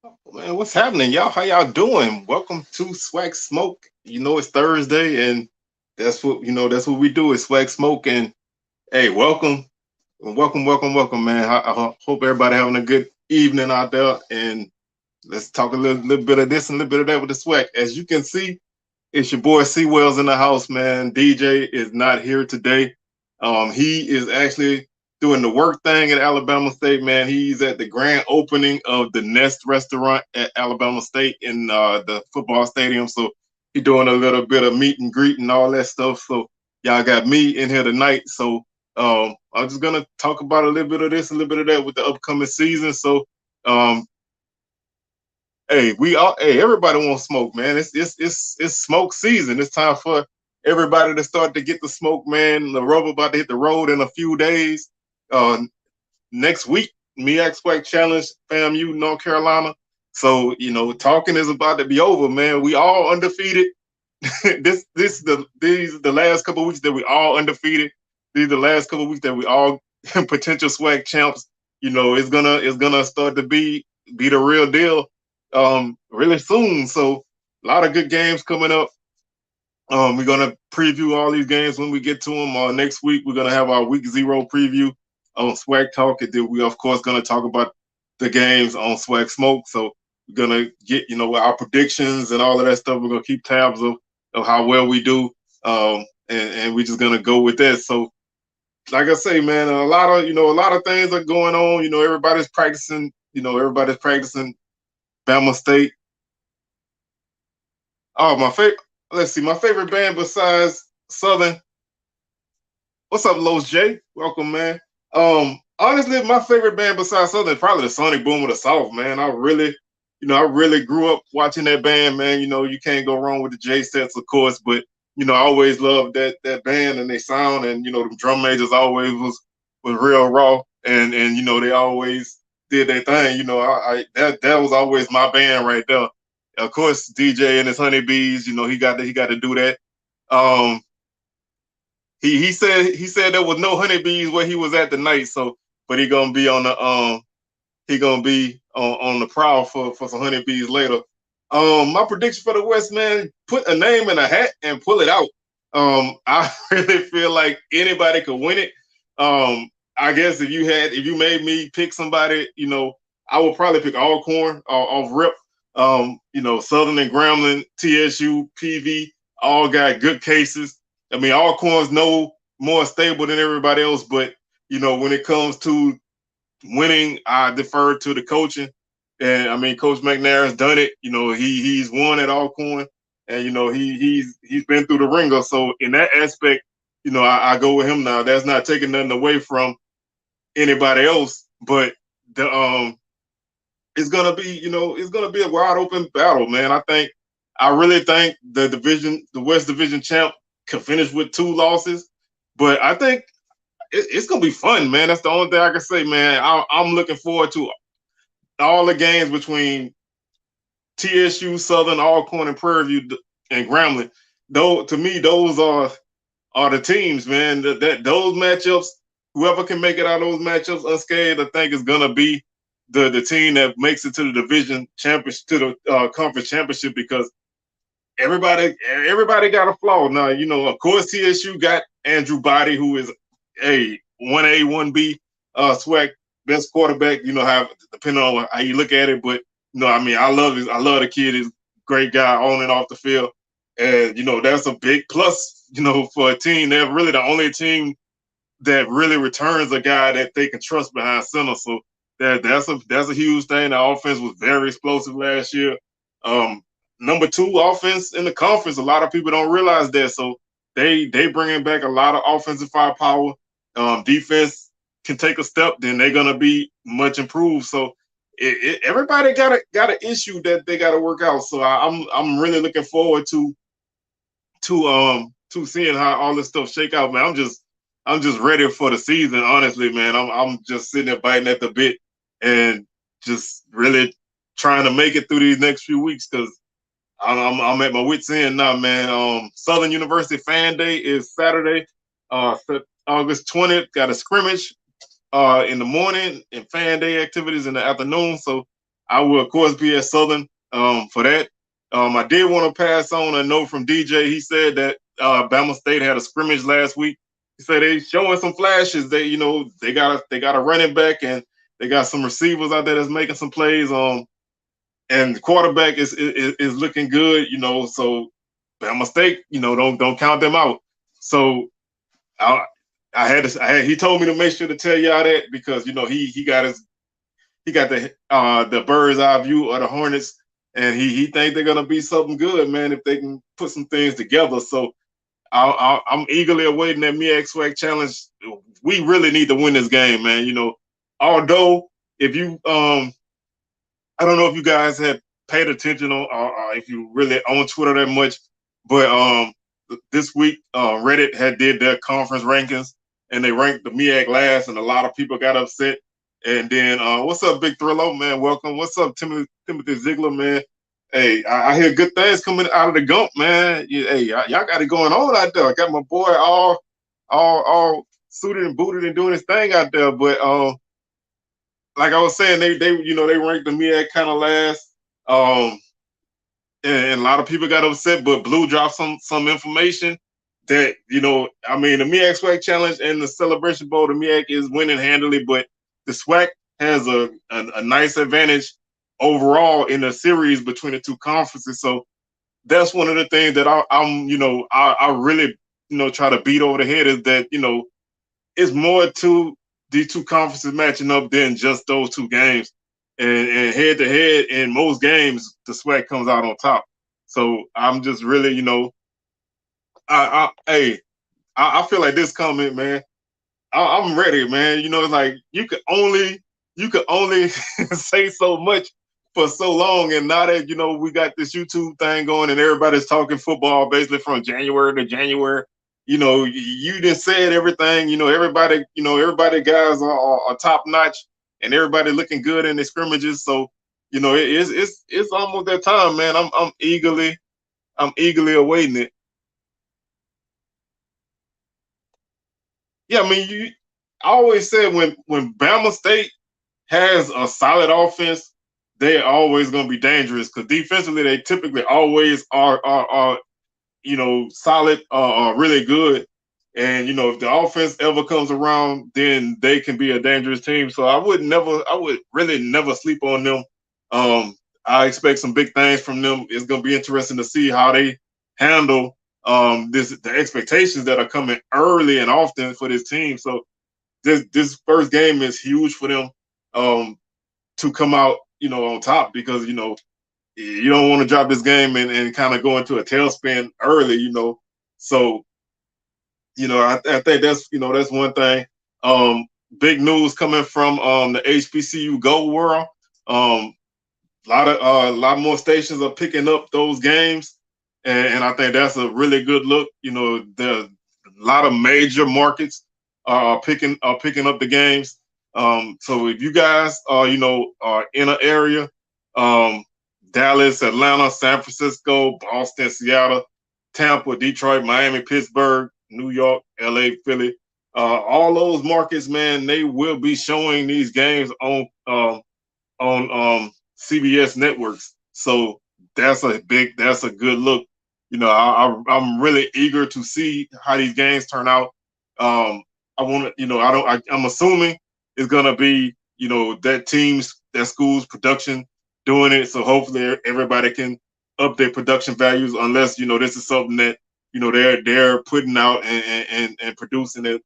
Man, what's happening, y'all? How y'all doing? Welcome to SWAC Smoke. You know it's Thursday, and that's what we do is SWAC Smoke. And hey, welcome, man. I hope everybody having a good evening out there. And let's talk a little bit of this and a little bit of that with the SWAC. As you can see, it's your boy C Wells in the house, man. DJ is not here today. He is actually doing the work thing at Alabama State, man. He's at the grand opening of the Nest restaurant at Alabama State in the football stadium. So he's doing a little bit of meet and greet and all that stuff. So y'all got me in here tonight. So I'm just gonna talk about a little bit of this, a little bit of that with the upcoming season. So um, everybody wants smoke, man. It's smoke season. It's time for everybody to start to get the smoke, man. The rubber about to hit the road in a few days. Uh, Next week, MEAC SWAC Challenge, FAMU, North Carolina. So talking is about to be over, man. We all undefeated. These are the last couple of weeks that we all undefeated. These are the last couple of weeks that we all potential SWAC champs. It's gonna start to be the real deal really soon. So a lot of good games coming up. We're gonna preview all these games when we get to them. Next week we're gonna have our week zero preview on Swag Talk, and then we of course gonna talk about the games on Swag Smoke. So we're gonna get our predictions and all of that stuff. We're gonna keep tabs of how well we do, and we're just gonna go with that. So like I say, man, a lot of things are going on. Everybody's practicing. Everybody's practicing Bama State. Oh, my favorite. Let's see. My favorite band besides Southern. What's up, Los J? Welcome, man. Honestly, my favorite band besides Southern is probably the Sonic Boom of the South, man. I really grew up watching that band, man. You can't go wrong with the J sets, of course, but I always loved that band and their sound, and the drum majors always was real raw, and they always did their thing. That was always my band right there. Of course, DJ and his honeybees, he got to do that. Um, he said there was no honeybees where he was at tonight, so but he gonna be on the prowl for some honeybees later. My prediction for the West, man, put a name in a hat and pull it out. I really feel like anybody could win it. I guess if you made me pick somebody, I would probably pick Alcorn off rip. Southern and Grambling, TSU, PV, all got good cases. I mean, Alcorn's no more stable than everybody else, but when it comes to winning, I defer to the coaching. And I mean, Coach McNair's done it. He's won at Alcorn, and he's been through the ringer. So in that aspect, I go with him now. That's not taking nothing away from anybody else, but the it's gonna be a wide open battle, man. I really think the West Division champ can finish with 2 losses, but I think it's gonna be fun, man. That's the only thing I can say, man. I'm looking forward to all the games between TSU, Southern, Alcorn, and Prairie View and Grambling. Though to me, those are the teams, man. That those matchups, whoever can make it out of those matchups unscathed, I think is gonna be the team that makes it to the division championship, to the conference championship, because everybody got a flaw. Now, of course, TSU got Andrew Body, who is a 1A, 1B SWAC best quarterback, how depending on how you look at it. But I mean, I love the kid. He's a great guy on and off the field. And that's a big plus, for a team. They're really the only team that really returns a guy that they can trust behind center. So that's a huge thing. The offense was very explosive last year. Um, Number two offense in the conference. A lot of people don't realize that. So they bringing back a lot of offensive firepower. Defense can take a step, then they're gonna be much improved. So everybody got an issue that they got to work out. So I'm really looking forward to seeing how all this stuff shake out, man. I'm just ready for the season, honestly, man. I'm just sitting there biting at the bit and just really trying to make it through these next few weeks, because I'm at my wits end now, man. Southern University Fan Day is Saturday, August 20th. Got a scrimmage in the morning and Fan Day activities in the afternoon. So I will of course be at Southern for that. I did want to pass on a note from DJ. He said that Bama State had a scrimmage last week. He said they showing some flashes. They got a running back and they got some receivers out there that's making some plays. And the quarterback is looking good. So Bama State, don't count them out. So I he told me to make sure to tell y'all that because he got the bird's eye view of the Hornets, and he think they're gonna be something good, man, if they can put some things together. So I'm eagerly awaiting that SWAC challenge. We really need to win this game, man. Although if you I don't know if you guys have paid attention on or if you really on Twitter that much, but this week Reddit had did their conference rankings and they ranked the MEAC last, and a lot of people got upset. And then what's up, Big Thrillo, man? Welcome. What's up, Timothy Ziegler, man? Hey, I hear good things coming out of the Gump, man. Hey, y'all got it going on out there. I got my boy all suited and booted and doing his thing out there. But like I was saying, they ranked the MEAC kind of last. And a lot of people got upset, but Blue dropped some information that, the MEAC SWAC Challenge and the Celebration Bowl, the MEAC is winning handily, but the SWAC has a nice advantage overall in the series between the two conferences. So that's one of the things that I really, try to beat over the head is that, it's more to these two conferences matching up than just those two games. And head to head in most games, the SWAC comes out on top. So I'm just really, I feel like this comment, man. I'm ready, man. It's like you could only say so much for so long, and now that we got this YouTube thing going, and everybody's talking football basically from January to January. You just said everything. Everybody guys are top notch, and everybody looking good in the scrimmages. So it's almost that time, man. I'm eagerly awaiting it. Yeah, I always said when Bama State has a solid offense, they're always going to be dangerous because defensively they typically always are solid, really good. And if the offense ever comes around, then they can be a dangerous team. So I would really never sleep on them. I expect some big things from them. It's going to be interesting to see how they handle the expectations that are coming early and often for this team. So this first game is huge for them to come out on top because you don't want to drop this game and kind of go into a tailspin early. So I think that's one thing. Big news coming from the HBCU Go world. A lot more stations are picking up those games, and I think that's a really good look. There's a lot of major markets are picking up the games. So if you guys are in an area, Dallas, Atlanta, San Francisco, Boston, Seattle, Tampa, Detroit, Miami, Pittsburgh, New York, LA, Philly, all those markets, man, they will be showing these games on CBS networks. So that's a good look. I'm really eager to see how these games turn out. I'm assuming it's gonna be that school's production doing it. So hopefully everybody can up their production values, unless this is something that they're putting out and producing it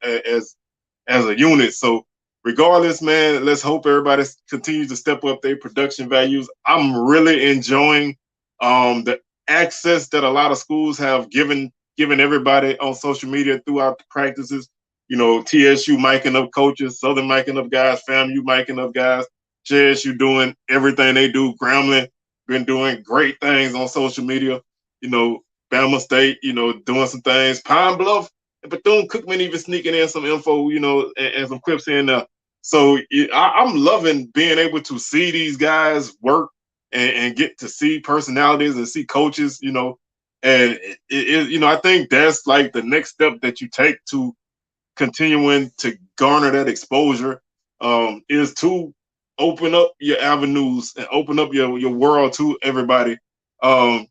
as a unit. So regardless, man, let's hope everybody continues to step up their production values. I'm really enjoying the access that a lot of schools have given everybody on social media throughout the practices. TSU miking up coaches, Southern miking up guys, FAMU miking up guys, JSU doing everything they do. Grambling been doing great things on social media. Bama State, doing some things. Pine Bluff and Bethune-Cookman even sneaking in some info, and some clips in there. So I'm loving being able to see these guys work and get to see personalities and see coaches, and I think that's like the next step that you take to continuing to garner that exposure, is to open up your avenues and open up your world to everybody. Um,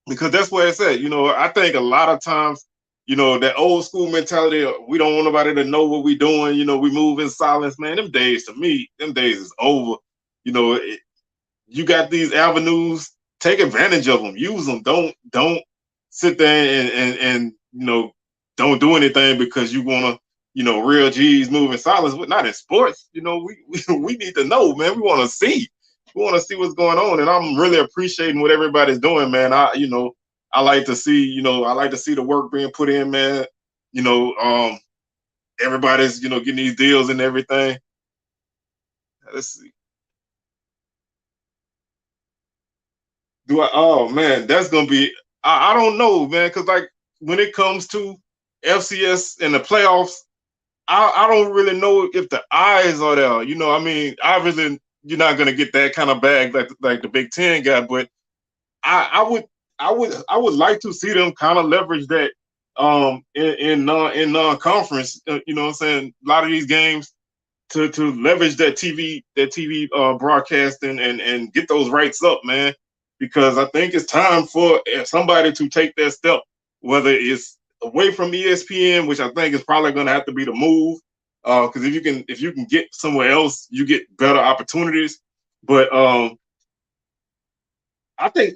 because that's where it's at. I think a lot of times, that old school mentality, we don't want nobody to know what we're doing. We move in silence, man. Them days, to me, them days is over. You got these avenues, take advantage of them, use them. Don't sit there and don't do anything because you want to, real G's move in silence. But not in sports. We need to know, man. We want to see. We want to see what's going on, and I'm really appreciating what everybody's doing, man. I like to see, the work being put in, man. Everybody's, getting these deals and everything. Let's see. Oh man, that's gonna be. I don't know, man, because like when it comes to FCS and the playoffs, I don't really know if the eyes are there. I mean, obviously you're not gonna get that kind of bag like the Big Ten got, but I would like to see them kind of leverage that in non-conference. You know what I'm saying? A lot of these games to leverage that TV broadcasting and get those rights up, man. Because I think it's time for somebody to take that step, whether it's away from ESPN, which I think is probably going to have to be the move. Because if you can get somewhere else, you get better opportunities. But I think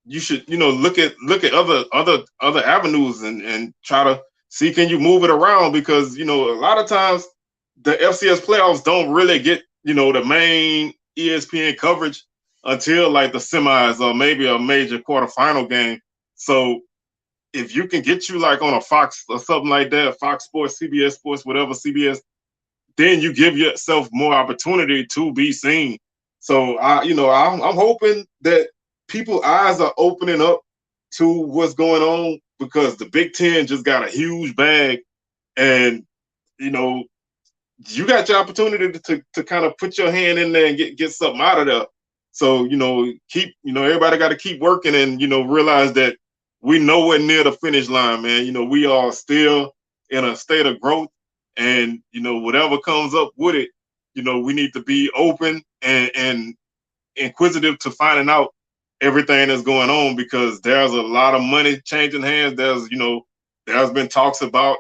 you should look at other avenues and try to see, can you move it around, because a lot of times the FCS playoffs don't really get the main ESPN coverage until like the semis or maybe a major quarterfinal game. So if you can get you like on a Fox or something like that, Fox Sports, CBS Sports, whatever, CBS, then you give yourself more opportunity to be seen. So I'm hoping that people's eyes are opening up to what's going on, because the Big Ten just got a huge bag, and you know you got your opportunity to kind of put your hand in there and get something out of there. So everybody got to keep working, and realize that we nowhere near the finish line, man. We are still in a state of growth, and whatever comes up with it, we need to be open and inquisitive to finding out everything that's going on, because there's a lot of money changing hands. There's been talks about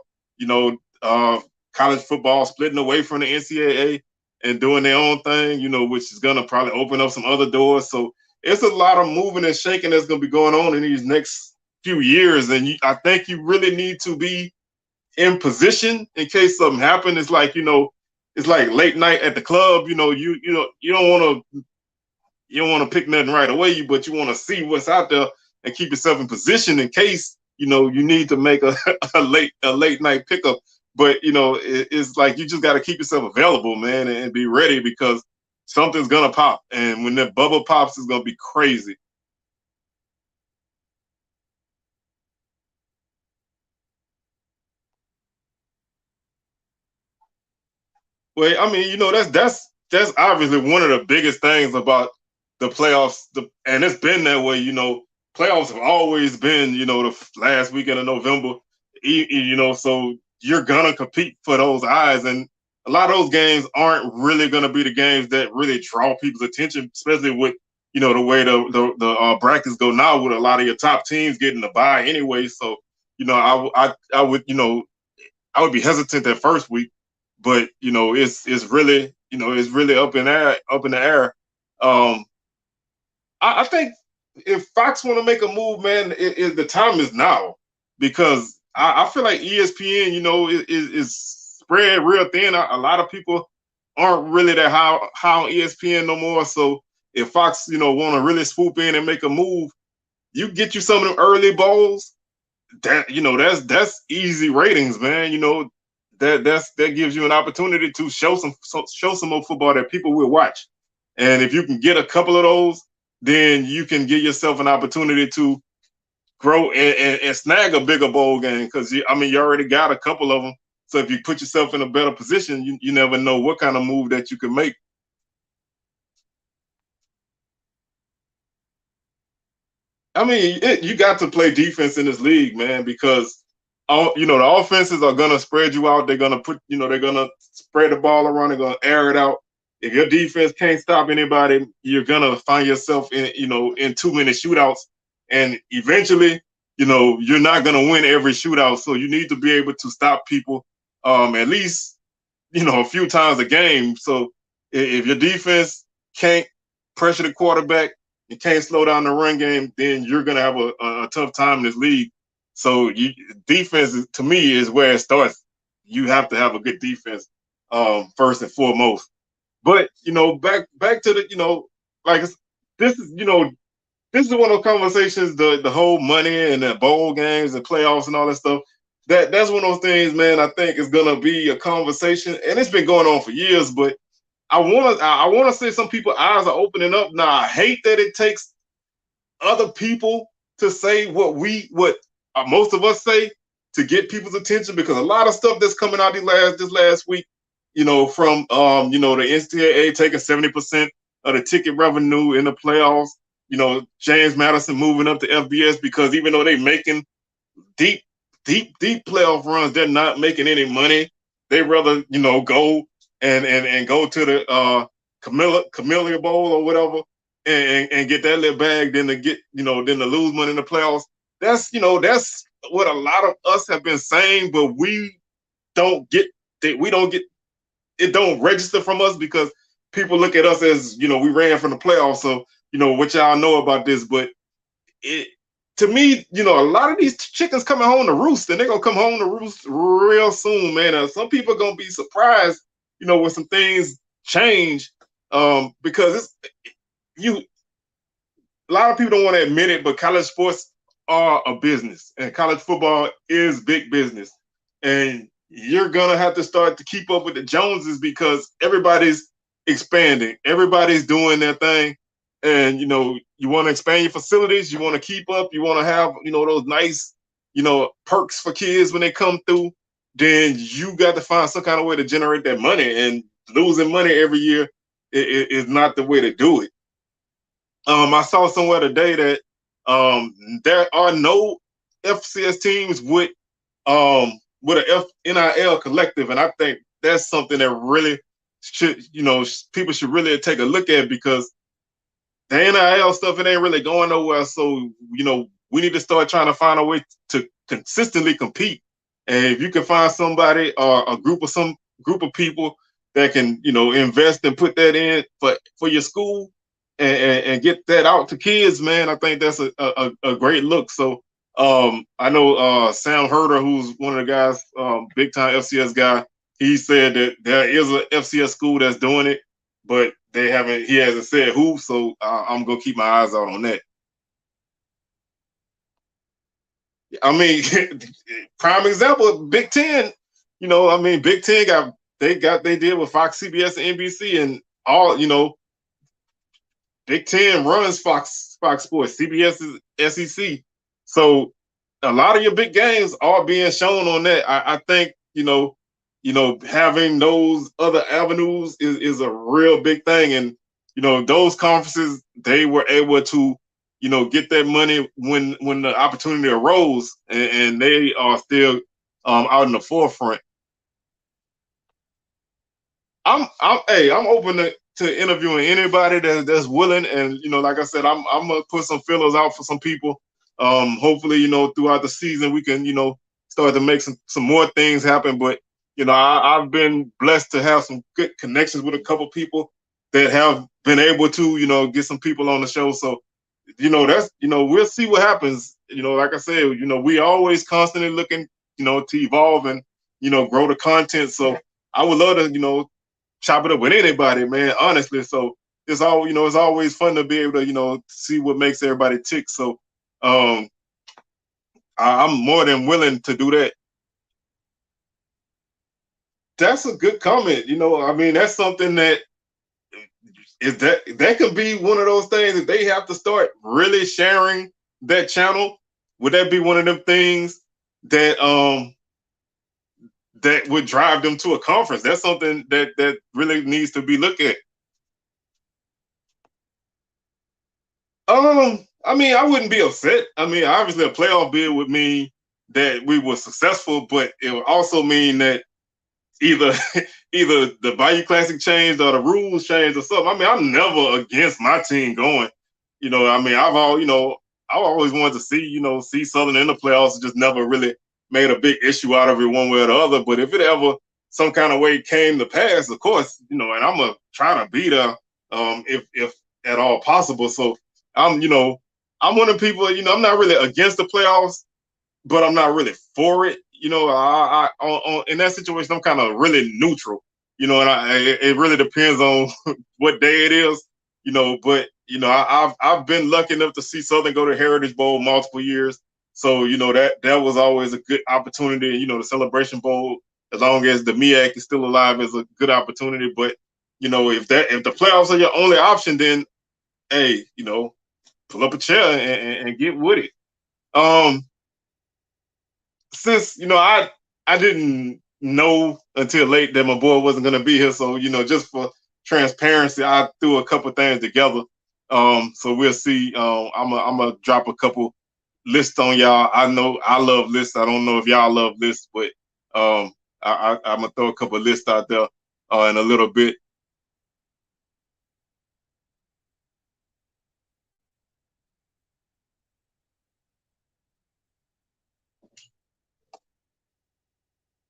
college football splitting away from the NCAA and doing their own thing, which is gonna probably open up some other doors. So it's a lot of moving and shaking that's gonna be going on in these next few years, and I think you really need to be in position in case something happens. It's like late night at the club. You don't want to pick nothing right away, but you want to see what's out there and keep yourself in position in case you need to make a late night pickup. But it's like you just got to keep yourself available, man, and be ready, because something's gonna pop, and when that bubble pops, it's gonna be crazy. Well, I mean, that's obviously one of the biggest things about the playoffs, and it's been that way. Playoffs have always been, the last weekend of November. So you're gonna compete for those eyes, and a lot of those games aren't really gonna be the games that really draw people's attention, especially with the way the brackets go now, with a lot of your top teams getting the bye anyway. So I would be hesitant that first week, but it's really up in the air. Um, I think if Fox want to make a move, man, the time is now, because I feel like ESPN, is spread real thin. A lot of people aren't really that high on ESPN no more. So if Fox, want to really swoop in and make a move, you get you some of them early bowls. That's easy ratings, man. That gives you an opportunity to show some more football that people will watch. And if you can get a couple of those, then you can give yourself an opportunity to grow and snag a bigger bowl game, because you already got a couple of them. So if you put yourself in a better position, you never know what kind of move that you can make. You got to play defense in this league, man, because the offenses are gonna spread you out. They're gonna they're gonna spread the ball around. They're gonna air it out. if your defense can't stop anybody, you're gonna find yourself in in 2-minute shootouts, and eventually, you're not gonna win every shootout. So you need to be able to stop people at least a few times a game. So if your defense can't pressure the quarterback, you can't slow down the run game, then you're gonna have a tough time in this league. So defense to me is where it starts. You have to have a good defense first and foremost. But back to the like this is this is one of those conversations, the whole money and the bowl games and playoffs and all that stuff. That's one of those things, man. I think is gonna be a conversation, and it's been going on for years. But I wanna say some people's eyes are opening up now. I hate that it takes other people to say what most of us say to get people's attention, because a lot of stuff that's coming out this last week, from the NCAA taking 70% of the ticket revenue in the playoffs. James Madison moving up to FBS because even though they're making deep, deep playoff runs, they're not making any money. They rather go and go to the Camellia Bowl or whatever and get that little bag than to get than to lose money in the playoffs. That's what a lot of us have been saying, but we don't get that. We don't get it. Don't register from us because people look at us as we ran from the playoffs. So what y'all know about this, but it to me, a lot of these chickens coming home to roost, and they're gonna come home to roost real soon, man. Some people are gonna be surprised, when some things change, because you. A lot of people don't want to admit it, but college sports are a business, and college football is big business, and you're gonna have to start to keep up with the Joneses because everybody's expanding, everybody's doing their thing, and you want to expand your facilities, you want to keep up, you want to have those nice perks for kids when they come through. Then you got to find some kind of way to generate that money, and losing money every year is not the way to do it. I saw somewhere today that there are no FCS teams with a NIL collective, and I think that's something that really should people should really take a look at, because the NIL stuff, it ain't really going nowhere. So we need to start trying to find a way to consistently compete. And if you can find somebody or a group of people that can invest and put that in for your school and get that out to kids, man, I think that's a great look. So I know Sam Herder, who's one of the guys, big time FCS guy, he said that there is a FCS school that's doing it, but he hasn't said who. So I'm gonna keep my eyes out on that. I mean, prime example, Big Ten. Big Ten they did with Fox, CBS, and NBC, and all. Big Ten runs Fox Sports, CBS is SEC. So a lot of your big games are being shown on that. I think having those other avenues is a real big thing, and those conferences, they were able to get that money when the opportunity arose, and they are still out in the forefront. I'm open to interviewing anybody that's willing, and like I said, I'm gonna put some fillers out for some people. Hopefully, throughout the season we can start to make some more things happen. But I've been blessed to have some good connections with a couple people that have been able to get some people on the show. So that's we'll see what happens. Like I said, we always constantly looking to evolve and grow the content. So I would love to chop it up with anybody, man, honestly. So it's it's always fun to be able to see what makes everybody tick. So I'm more than willing to do that. That's a good comment. That's something that that could be one of those things that they have to start really sharing that channel. Would that be one of them things that that would drive them to a conference? That's something that really needs to be looked at. I wouldn't be upset. Obviously a playoff bid would mean that we were successful, but it would also mean that either either the Bayou Classic changed or the rules changed or something. I mean, I'm never against my team going. I mean, I always wanted to see Southern in the playoffs. Just never really made a big issue out of it one way or the other. But if it ever some kind of way came to pass, of course, and I'm gonna try to be there, if at all possible. So I'm one of the people. I'm not really against the playoffs, but I'm not really for it. In that situation, I'm kind of really neutral. It really depends on what day it is. But I've been lucky enough to see Southern go to Heritage Bowl multiple years. So that was always a good opportunity. The Celebration Bowl, as long as the MEAC is still alive, is a good opportunity. But if the playoffs are your only option, then hey, pull up a chair and get with it. Since I didn't know until late that my boy wasn't going to be here, so just for transparency, I threw a couple things together. So we'll see. I'm gonna drop a couple lists on y'all. I know I love lists. I don't know if y'all love lists, but I'm gonna throw a couple lists out there in a little bit.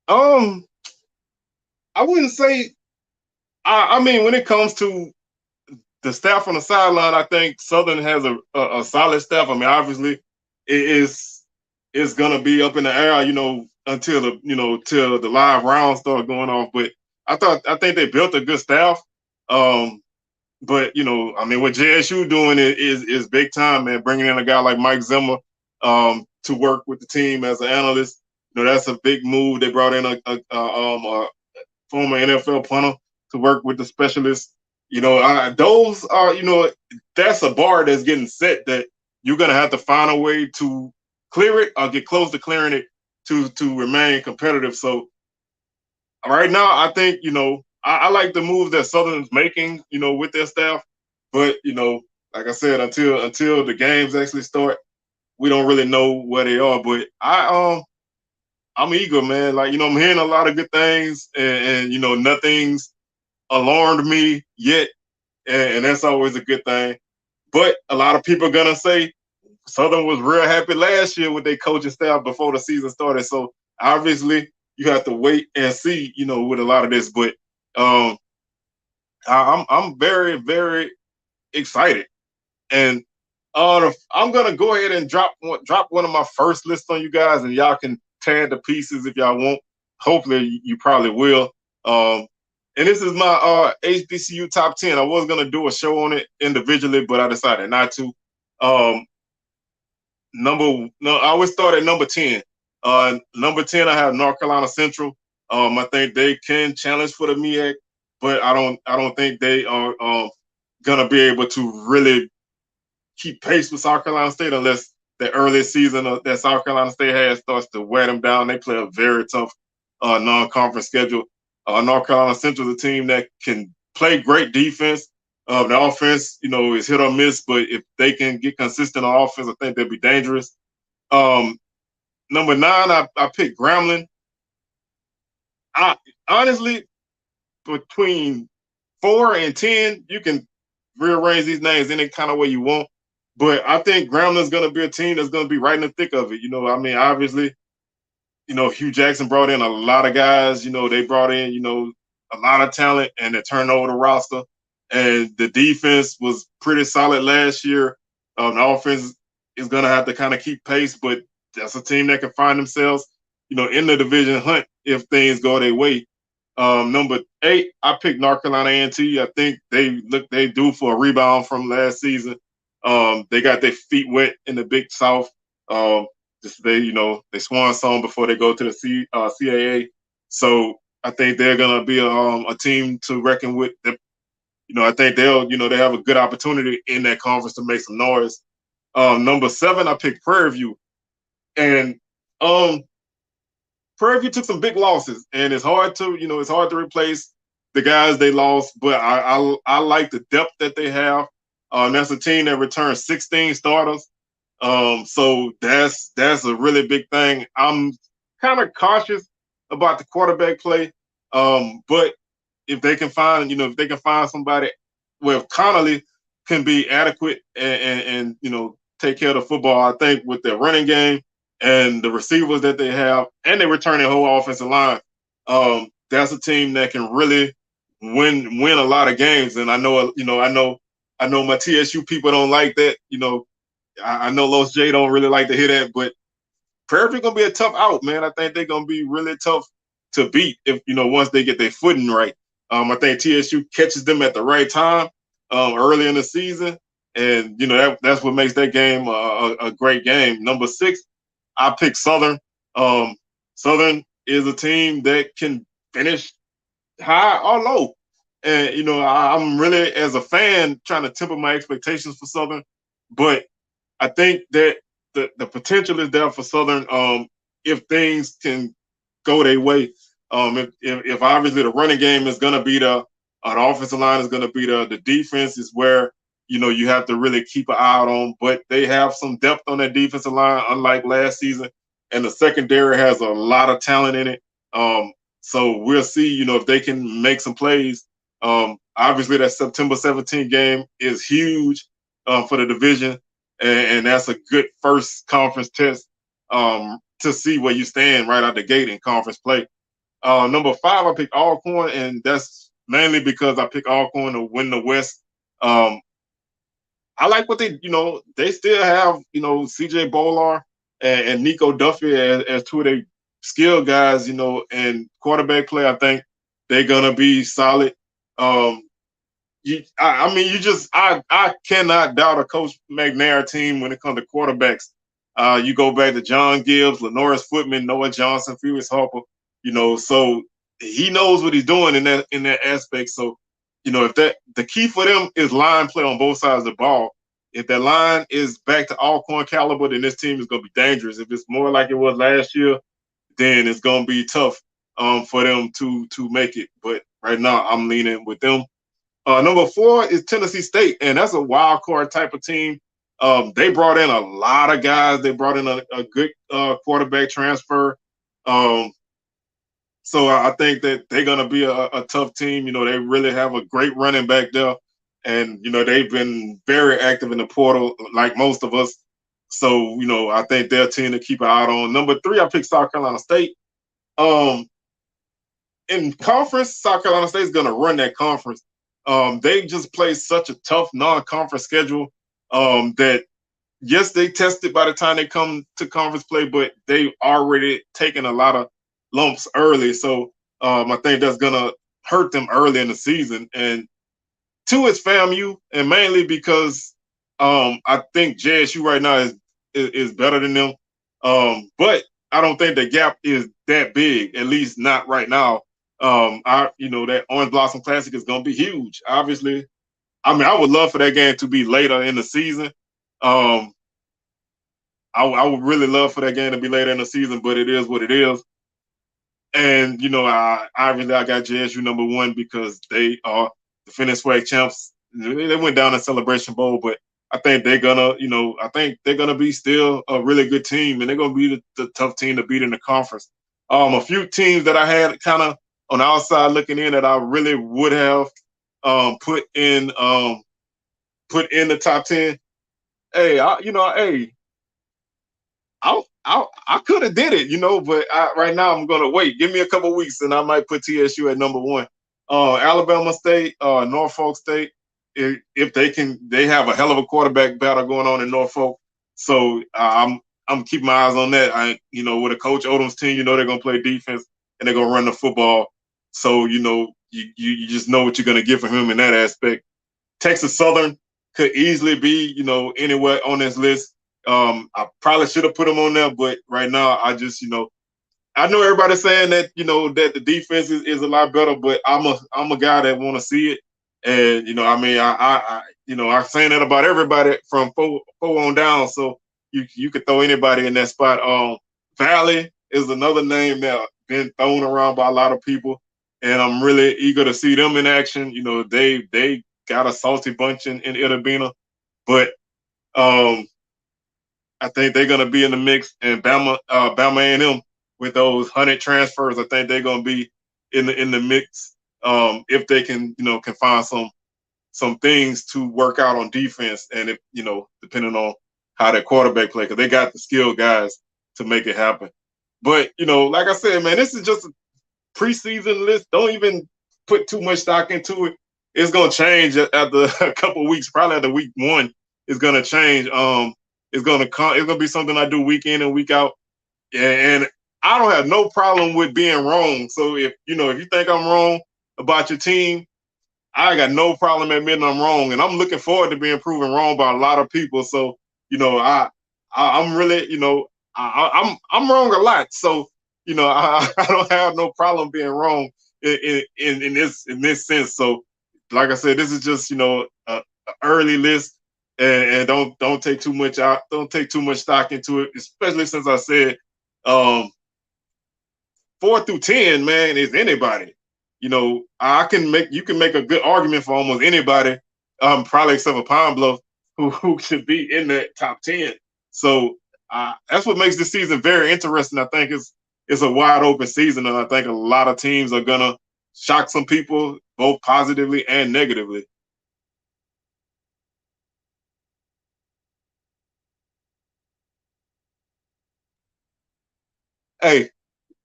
Um, I wouldn't say. I mean, when it comes to the staff on the sideline, I think Southern has a solid staff. I mean, obviously, it's gonna be up in the air, until till the live rounds start going off. But I think they built a good staff. But I mean, what JSU doing is big time, man. Bringing in a guy like Mike Zimmer to work with the team as an analyst, that's a big move. They brought in a former NFL punter to work with the specialists. Those are, that's a bar that's getting set that you're gonna have to find a way to clear it or get close to clearing it to remain competitive. So right now, I think I like the moves that Southern's making, with their staff. But like I said, until the games actually start, we don't really know where they are. But I'm eager, man. Like I'm hearing a lot of good things, and nothing's alarmed me yet, and that's always a good thing. But a lot of people are gonna say Southern was real happy last year with their coaching staff before the season started. So obviously you have to wait and see, with a lot of this. But um, I'm very, very excited, and I'm gonna go ahead and drop one of my first lists on you guys, and y'all can tear the pieces if y'all want. Hopefully, you probably will. And this is my HBCU top 10. I was gonna do a show on it individually, but I decided not to. No, I always start at number 10. Number 10, I have North Carolina Central. I think they can challenge for the MEAC, but I don't think they are gonna be able to really keep pace with South Carolina State unless the early season that South Carolina State has starts to wear them down. They play a very tough non-conference schedule. North Carolina Central is a team that can play great defense. The offense, is hit or miss, but if they can get consistent on offense, I think they'll be dangerous. Number 9, I picked Grambling. I honestly, between 4 and 10, you can rearrange these names any kind of way you want. But I think Grambling's going to be a team that's going to be right in the thick of it. I mean, obviously, Hugh Jackson brought in a lot of guys. They brought in, a lot of talent, and they turned over the roster. And the defense was pretty solid last year. The offense is going to have to kind of keep pace, but that's a team that can find themselves, in the division hunt if things go their way. Number 8, I picked North Carolina A&T. I think they due for a rebound from last season. They got their feet wet in the Big South. They swan song before they go to the CAA. So I think they're gonna be a team to reckon with. I think they have a good opportunity in that conference to make some noise. Number 7, I picked Prairie View, and Prairie View took some big losses, and it's hard to replace the guys they lost. But I like the depth that they have. That's a team that returned 16 starters. So that's a really big thing. I'm kind of cautious about the quarterback play, but if they can find, if they can find somebody where Connolly can be adequate and take care of the football, I think with their running game and the receivers that they have, and they return their whole offensive line, that's a team that can really win a lot of games. And I know, I know my TSU people don't like that. I know Los J don't really like to hear that, but Prairie View gonna be a tough out, man. I think they're gonna be really tough to beat if once they get their footing right. I think TSU catches them at the right time early in the season, and that's what makes that game a great game. Number 6, I pick Southern. Southern is a team that can finish high or low, and I'm really, as a fan, trying to temper my expectations for Southern, but I think that the potential is there for Southern if things can go their way. If obviously the running game is going to be the offensive line is going to be the defense is where you have to really keep an eye out on. But they have some depth on that defensive line, unlike last season, and the secondary has a lot of talent in it. So we'll see, if they can make some plays. Obviously, that September 17th game is huge for the division. And that's a good first conference test to see where you stand right out the gate in conference play. Number 5, I picked Alcorn, and that's mainly because I picked Alcorn to win the West. I like what they still have, CJ Bolar and Nico Duffy as two of their skill guys, and quarterback play. I think they're going to be solid. I cannot doubt a Coach McNair team when it comes to quarterbacks. You go back to John Gibbs, Lenoris Footman, Noah Johnson, Felix Harper, so he knows what he's doing in that aspect. So, if the key for them is line play on both sides of the ball. If that line is back to Alcorn caliber, then this team is going to be dangerous. If it's more like it was last year, then it's going to be tough for them to make it. But right now, I'm leaning with them. Number 4 is Tennessee State, and that's a wild card type of team. They brought in a lot of guys. They brought in a good quarterback transfer. So I think that they're going to be a tough team. They really have a great running back there. And, they've been very active in the portal like most of us. So, I think they're a team to keep an eye on. Number 3, I picked South Carolina State. In conference, South Carolina State is going to run that conference. They just play such a tough non-conference schedule that, yes, they tested by the time they come to conference play, but they already taken a lot of lumps early. So I think that's going to hurt them early in the season. And 2 is FAMU, and mainly because I think JSU right now is better than them. But I don't think the gap is that big, at least not right now. That Orange Blossom Classic is going to be huge. Obviously, I would love for that game to be later in the season. I would really love for that game to be later in the season, but it is what it is. And I got JSU number 1 because they are defending SWAC champs. They went down in Celebration Bowl, but I think they're gonna be still a really good team, and they're gonna be the tough team to beat in the conference. A few teams that I had kind of on the outside looking in that I really would have put in the top 10. Hey, I could have did it, but right now I'm gonna wait. Give me a couple weeks, and I might put TSU at number 1. Alabama State, Norfolk State. If they have a hell of a quarterback battle going on in Norfolk. So I'm keeping my eyes on that. With a Coach Odom's team, they're gonna play defense and they're gonna run the football. So you just know what you're gonna get from him in that aspect. Texas Southern could easily be anywhere on this list. I probably should have put them on there, but right now I just I know everybody's saying that that the defense is a lot better, but I'm a guy that want to see it, and I'm saying that about everybody from four on down. So you could throw anybody in that spot. Valley is another name that been thrown around by a lot of people, and I'm really eager to see them in action. They got a salty bunch in Itta Bena, but I think they're gonna be in the mix, and Bama A&M with those 100 transfers, I think they're gonna be in the mix. if they can find some things to work out on defense, and if depending on how that quarterback play, because they got the skilled guys to make it happen. But like I said, man, this is just a preseason list. Don't even put too much stock into it. It's gonna change after a couple of weeks. Probably after week one, it's gonna change. It's gonna be something I do week in and week out, and I don't have no problem with being wrong. So if you think I'm wrong about your team, I got no problem admitting I'm wrong, and I'm looking forward to being proven wrong by a lot of people. So I'm really I'm wrong a lot. So I don't have no problem being wrong in this sense. So like I said, this is just a early list, and don't take too much out. Don't take too much stock into it, especially since I said 4 through 10, man, is anybody. You can make a good argument for almost anybody, probably except for Pine Bluff, who should be in that top 10. So that's what makes this season very interesting. I think it's a wide open season, and I think a lot of teams are gonna shock some people, both positively and negatively. Hey,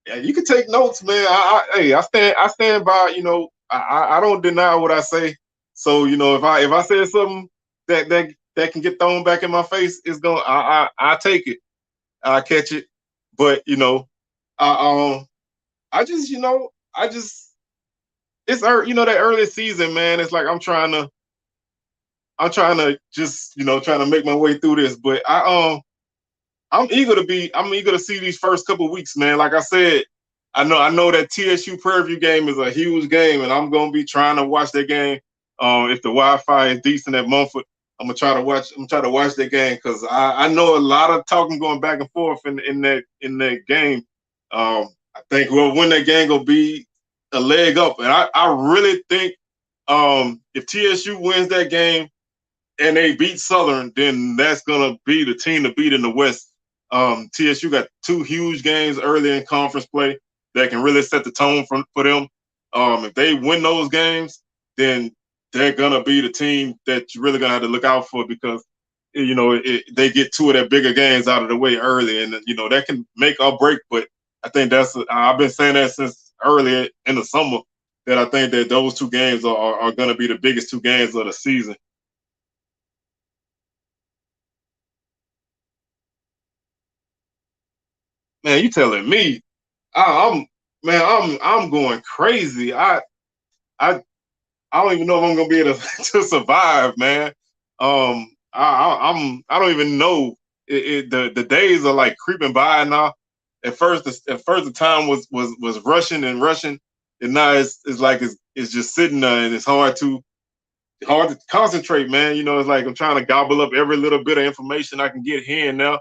yeah, you can take notes, man. Hey, I stand by. I don't deny what I say. So if I said something that can get thrown back in my face, it's going. I take it. I catch it. But I I just I just it's that early season, man. It's like I'm trying to just trying to make my way through this. But I'm eager to see these first couple of weeks, man. Like I said, I know that TSU Prairie View game is a huge game, and I'm gonna be trying to watch that game. If the Wi-Fi is decent at Mumford, I'm gonna try to watch. I'm trying to watch that game because I know a lot of talking going back and forth in that game. I think whoever win that game gonna be a leg up, and I really think if TSU wins that game and they beat Southern, then that's gonna be the team to beat in the West. TSU got 2 huge games early in conference play that can really set the tone for them. If they win those games, then they're gonna be the team that you're really gonna have to look out for because they get 2 of their bigger games out of the way early, and that can make or break. But I think I've been saying that since early in the summer that I think that those 2 games are gonna be the biggest 2 games of the season. Man, you telling me? I'm man, I'm going crazy. I I don't even know if I'm gonna be able to, to survive, man. I don't even know. The days are like creeping by now. At first the time was rushing and rushing, and now it's like it's just sitting there, and it's hard to concentrate, man. It's like I'm trying to gobble up every little bit of information I can get here and now,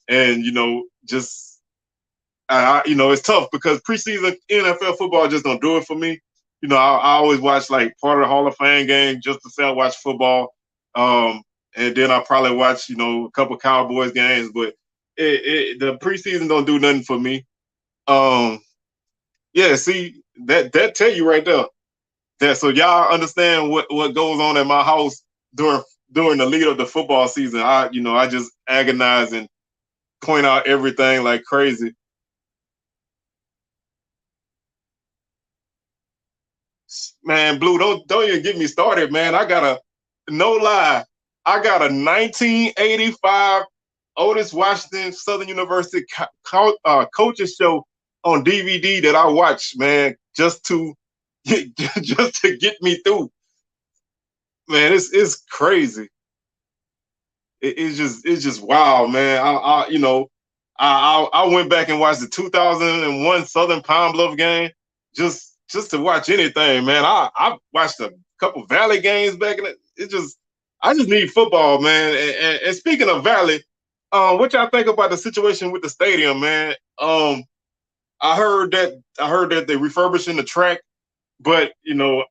and just it's tough because preseason NFL football just don't do it for me. I always watch like part of the Hall of Fame game just to say I watch football, and then I probably watch a couple Cowboys games, but the preseason don't do nothing for me. Um, yeah, see that tell you right there that so y'all understand what goes on at my house during the lead of the football season. I just agonize and point out everything like crazy. Man, Blue, don't even get me started, man. I got a no lie. I got a 1985 Otis Washington Southern University coaches show on DVD that I watched, man, just to just to get me through. Man, it's crazy. It's just wild, man. I went back and watched the 2001 Southern Pine Bluff game just to watch anything, man. I watched a couple Valley games back in it. I just need football, man. And speaking of Valley, what y'all think about the situation with the stadium, man? I heard that they're refurbishing the track, but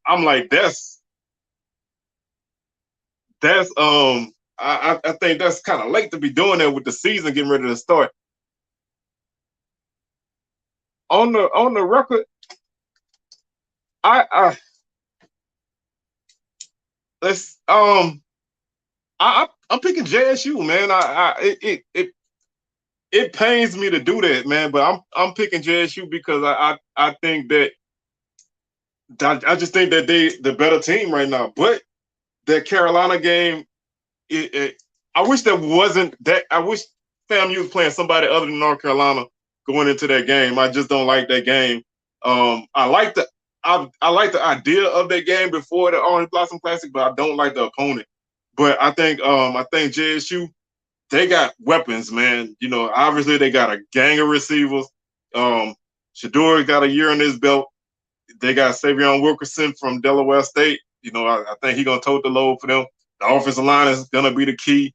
I'm like that's I think that's kind of late to be doing that with the season getting ready to start. On the record, I let's I'm picking JSU, man. It pains me to do that, man, but I'm picking JSU because I think that I just think that they the better team right now. But that Carolina game, I wish that wasn't that. I wish FAMU was playing somebody other than North Carolina going into that game. I just don't like that game. I like I like the idea of that game before the Orange Blossom Classic, but I don't like the opponent. But I think JSU, they got weapons, man. You know, obviously they got a gang of receivers. Shador got a year on his belt. They got Savion Wilkerson from Delaware State. You know, I think he's gonna tote the load for them. The offensive line is gonna be the key.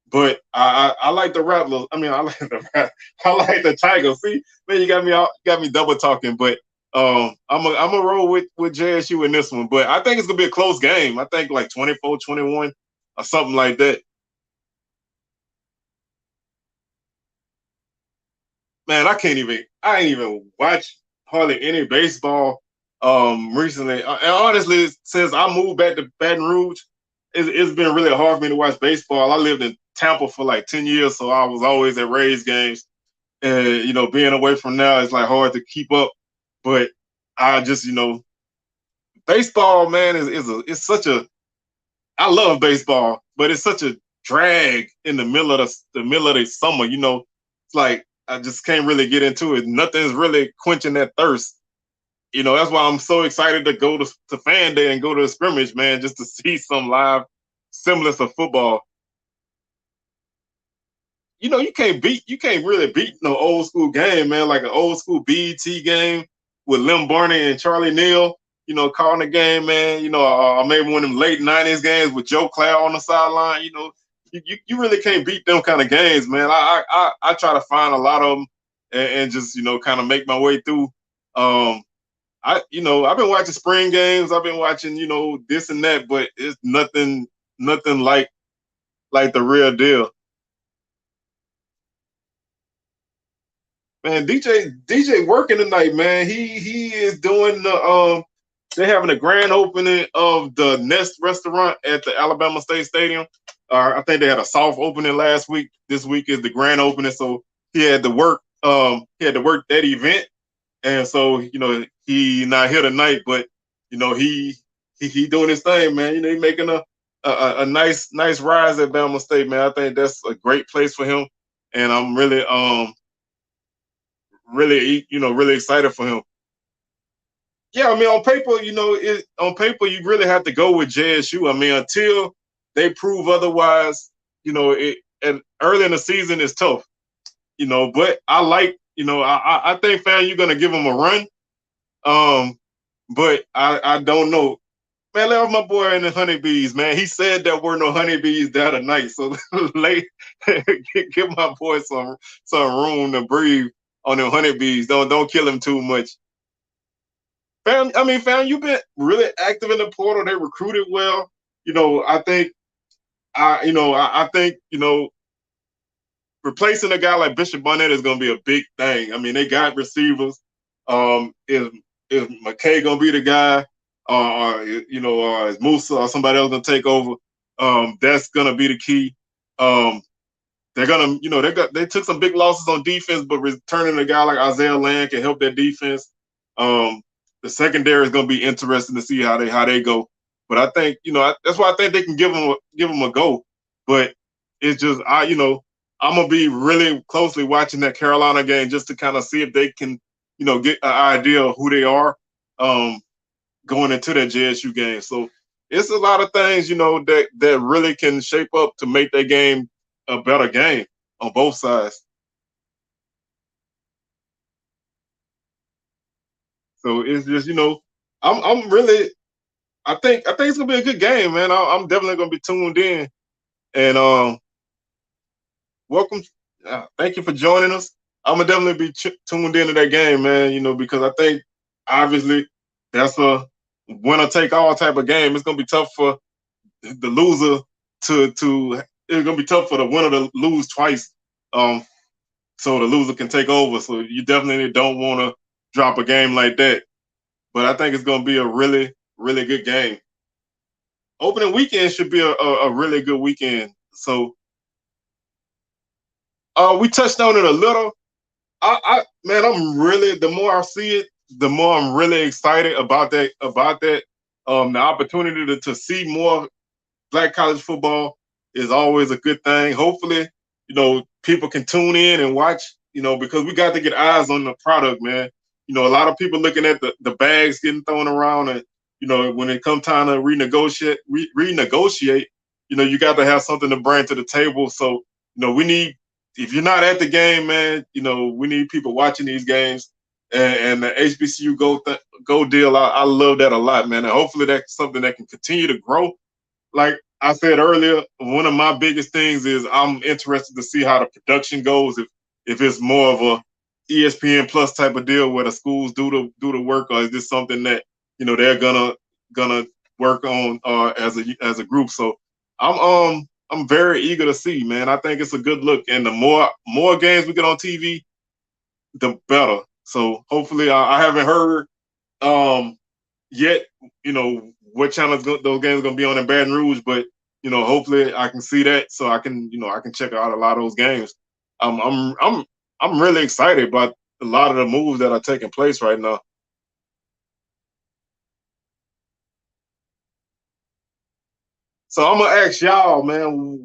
But I like the Rattlers. I mean, I like I like the Tigers. See, man, you got me double talking. But I'm a roll with JSU in this one. But I think it's gonna be a close game. I think like 24-21 or something like that. Man, I ain't even watch hardly any baseball recently. And honestly, since I moved back to Baton Rouge, it's been really hard for me to watch baseball. I lived in Tampa for like 10 years, so I was always at Rays games. And you know, being away from now it's like hard to keep up. But I just, you know, baseball, man, it's such a I love baseball, but it's such a drag in the middle of the middle of the summer. You know, it's like I just can't really get into it. Nothing's really quenching that thirst. You know, that's why I'm so excited to go to Fan Day and go to the scrimmage, man, just to see some live semblance of football. You know, you can't really beat no old school game, man, like an old school BET game with Lim Barney and Charlie Neal, you know, calling the game, man. You know, maybe one of them late '90s games with Joe Cloud on the sideline. You know, you really can't beat them kind of games, man. I try to find a lot of them and just, you know, kind of make my way through. You know, I've been watching spring games. I've been watching, you know, this and that, but it's nothing like the real deal. Man, DJ working tonight, man. He is doing the they're having a grand opening of the Nest restaurant at the Alabama State Stadium. I think they had a soft opening last week. This week is the grand opening, so he had to work that event. And so, you know, he not here tonight, but you know, he doing his thing, man. You know, he making a nice rise at Bama State, man. I think that's a great place for him. And I'm really, you know, really excited for him. Yeah, I mean, on paper you really have to go with JSU. I mean, until they prove otherwise, you know, and early in the season is tough, you know. But I like, you know, I think fan you're gonna give them a run. Um, but I don't know. Man, let off my boy in the honeybees, man. He said there were no honeybees there tonight. So late give my boy some room to breathe on them honeybees. Don't kill him too much. Fam, you've been really active in the portal. They recruited well. You know, I think, you know, replacing a guy like Bishop Barnett is going to be a big thing. I mean, they got receivers. Is McKay going to be the guy? You know, is Musa or somebody else going to take over? That's going to be the key. They're gonna, you know, they took some big losses on defense, but returning a guy like Isaiah Land can help their defense. The secondary is gonna be interesting to see how they go. But I think, you know, that's why I think they can give them a go. But it's just you know, I'm gonna be really closely watching that Carolina game just to kind of see if they can, you know, get an idea of who they are going into that JSU game. So it's a lot of things, you know, that really can shape up to make that game a better game on both sides. So it's just, you know, I'm really I think it's gonna be a good game, man. I'm definitely gonna be tuned in. And welcome. Thank you for joining us. I'm gonna definitely be tuned into that game, man. You know, because I think obviously that's a winner take all type of game. It's gonna be tough for the loser to. It's gonna be tough for the winner to lose twice. Um, so the loser can take over. So you definitely don't want to drop a game like that. But I think it's going to be a really, really good game. opening weekend should be a really good weekend. So we touched on it a little. Man, I'm really, the more I see it, the more I'm really excited about that. The opportunity to see more black college football is always a good thing. Hopefully, people can tune in and watch, because we got to get eyes on the product, man. A lot of people looking at the bags getting thrown around, and when it comes time to renegotiate, you got to have something to bring to the table. So, we need, if you're not at the game, man, we need people watching these games. And the HBCU Go deal, I love that a lot, man. And hopefully that's something that can continue to grow. Like I said earlier, one of my biggest things is I'm interested to see how the production goes. If it's more of a ESPN Plus type of deal where the schools do the work, or is this something that they're gonna work on as a group? So I'm very eager to see, man. I think it's a good look, and the more games we get on TV, the better. So hopefully, I haven't heard yet, what channels those games are gonna be on in Baton Rouge, but hopefully I can see that, so I can check out a lot of those games. I'm really excited about a lot of the moves that are taking place right now. So I'm gonna ask y'all, man,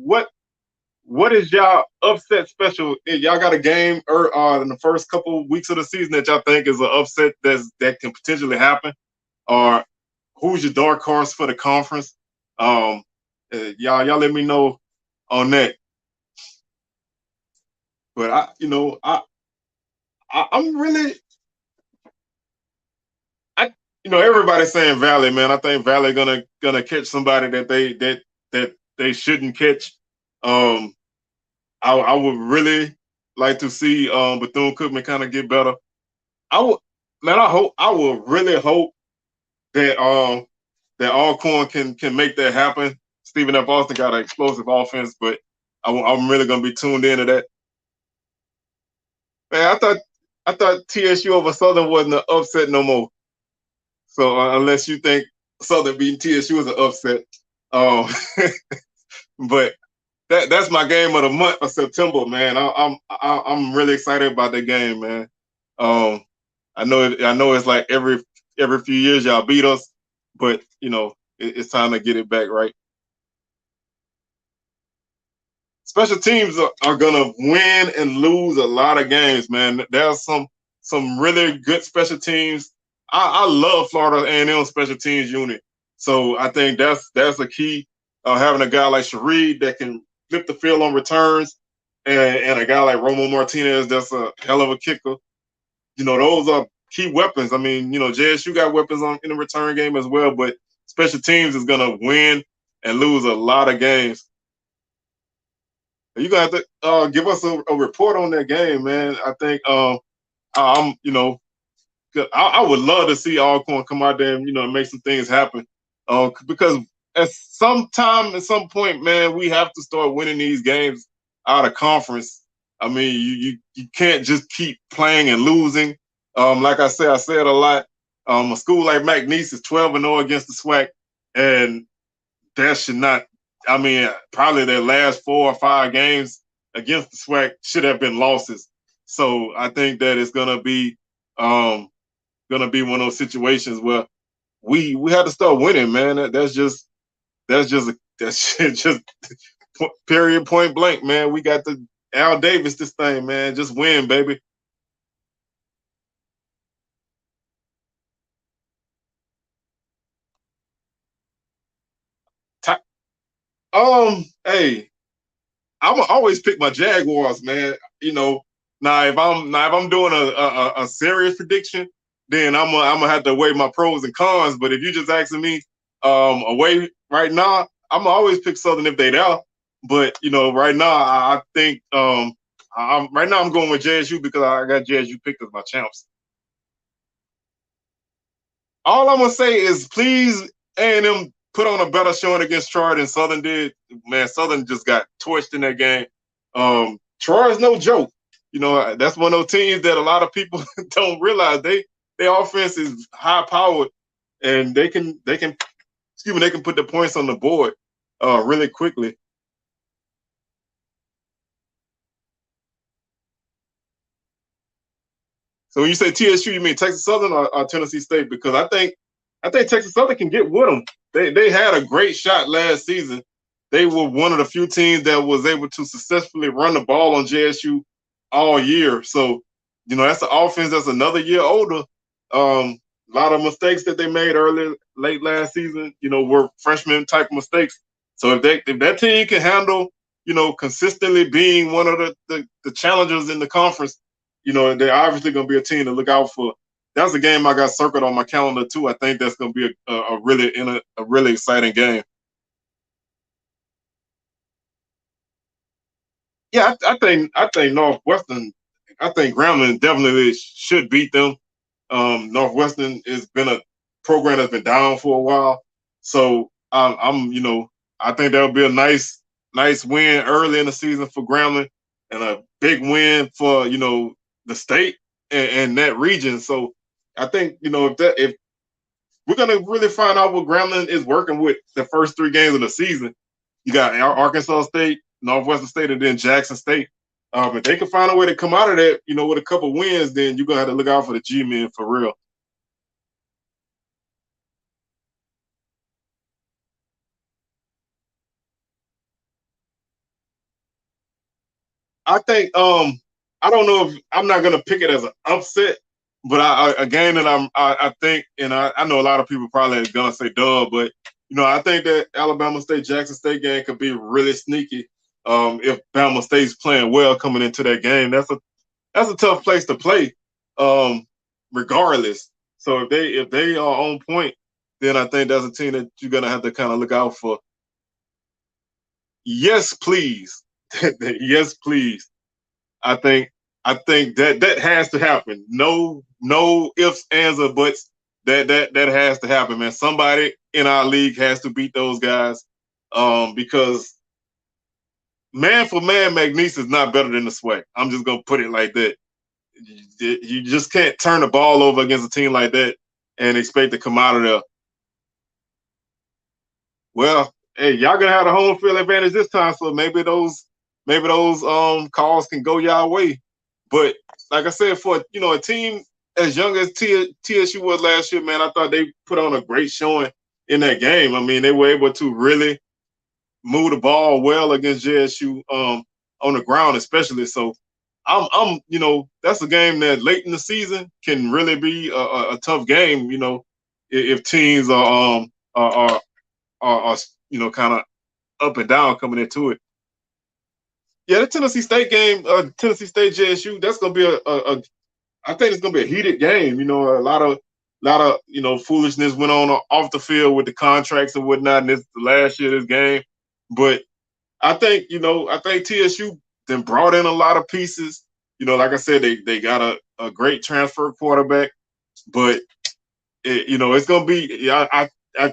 what is y'all upset special? Y'all got a game in the first couple of weeks of the season that y'all think is an upset that can potentially happen, or who's your dark horse for the conference? Y'all let me know on that. But I'm really, everybody's saying Valley, man. I think Valley gonna catch somebody that they shouldn't catch. Um, I would really like to see Bethune Cookman kind of get better. I would, man. I would really hope that Alcorn can make that happen. Stephen F. Austin got an explosive offense, but I'm really gonna be tuned into that. Man, I thought TSU over Southern wasn't an upset no more. So unless you think Southern beating TSU is an upset, um, but that's my game of the month of September, man. I'm really excited about that game, man. Um, I know it's like every few years y'all beat us, but it's time to get it back right. Special teams are gonna win and lose a lot of games, man. There's some really good special teams. I love Florida A&M special teams unit. So I think that's a key. Having a guy like Shareed that can flip the field on returns, and a guy like Romo Martinez that's a hell of a kicker. Those are key weapons. I mean, JSU got weapons in the return game as well, but special teams is gonna win and lose a lot of games. You got to give us a report on that game, man. I think I'm, I would love to see Alcorn come out there and make some things happen. Because at some point, man, we have to start winning these games out of conference. I mean, you can't just keep playing and losing. Like I said a lot. A school like McNeese is 12-0 against the SWAC, and that should not. I mean, probably their last 4 or 5 games against the SWAC should have been losses. So I think that it's gonna be one of those situations where we have to start winning, man. That's just period, point blank, man. We got to Al Davis this thing, man. Just win, baby. Hey, I'm always pick my Jaguars, man. Now if I'm doing a serious prediction, then I'm gonna have to weigh my pros and cons. But if you're just asking me away right now, I'm always pick Southern if they there. But right now I think I'm going with JSU because I got JSU picked as my champs. All I'm gonna say is please A&M put on a better showing against Troy than Southern did. Man, Southern just got torched in that game. Troy is no joke. That's one of those teams that a lot of people don't realize their offense is high powered, and they can excuse me, they can put the points on the board really quickly. So when you say TSU, you mean Texas Southern or Tennessee State? Because I think Texas Southern can get with them. They had a great shot last season. They were one of the few teams that was able to successfully run the ball on JSU all year. So, that's an offense that's another year older. A lot of mistakes that they made late last season, were freshman type mistakes. So if that team can handle, consistently being one of the challengers in the conference, they're obviously going to be a team to look out for. That's a game I got circled on my calendar too. I think that's going to be a really exciting game. Yeah, I think Northwestern. I think Grambling definitely should beat them. Northwestern has been a program that's been down for a while, so I think that'll be a nice win early in the season for Grambling, and a big win for the state and that region. So I think if we're gonna really find out what Grambling is working with the first 3 games of the season, you got Arkansas State, Northwestern State, and then Jackson State. If they can find a way to come out of that, with a couple wins, then you're gonna have to look out for the G-men for real. I think I don't know if I'm not gonna pick it as an upset, but a game that I think, and I know a lot of people probably are gonna say dub, but I think that Alabama State Jackson State game could be really sneaky. If Bama State's playing well coming into that game, that's a tough place to play, um, regardless. So if they are on point, then I think that's a team that you're gonna have to kind of look out for. Yes, please. Yes, please. I think that has to happen. No ifs, ands, or buts. That has to happen, man. Somebody in our league has to beat those guys, because man for man, McNeese is not better than the SWAC. I'm just gonna put it like that. You just can't turn the ball over against a team like that and expect to come out of there. Well, hey, y'all gonna have the home field advantage this time, so maybe those calls can go y'all way. But like I said, for a team as young as TSU was last year, man, I thought they put on a great showing in that game. I mean, they were able to really move the ball well against JSU, on the ground, especially. So that's a game that late in the season can really be a tough game. If teams are kind of up and down coming into it. Yeah, the Tennessee State game, Tennessee State JSU, that's gonna be I think it's gonna be a heated game. A lot of foolishness went on off the field with the contracts and whatnot. And this the last year of this game, but I think TSU then brought in a lot of pieces. Like I said, they got a great transfer quarterback, but it's gonna be. Yeah, I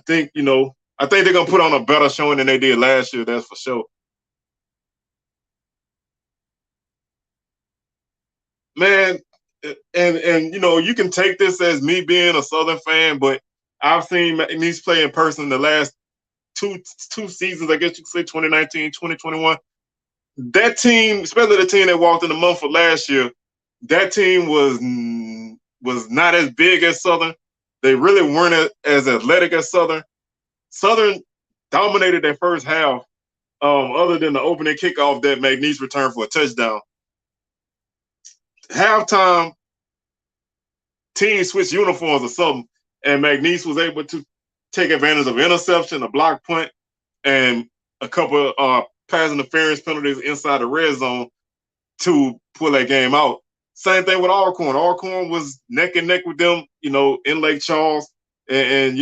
think I think they're gonna put on a better showing than they did last year. That's for sure. Man, and you can take this as me being a Southern fan, but I've seen McNeese play in person in the last two seasons. I guess you could say 2019, 2021. That team, especially the team that walked in the month of last year, that team was not as big as Southern. They really weren't as athletic as Southern. Southern dominated their first half, other than the opening kickoff that McNeese returned for a touchdown. Halftime, team switched uniforms or something, and McNeese was able to take advantage of interception, a block punt, and a couple pass interference penalties inside the red zone to pull that game out. Same thing with Alcorn. Alcorn was neck and neck with them, in Lake Charles, that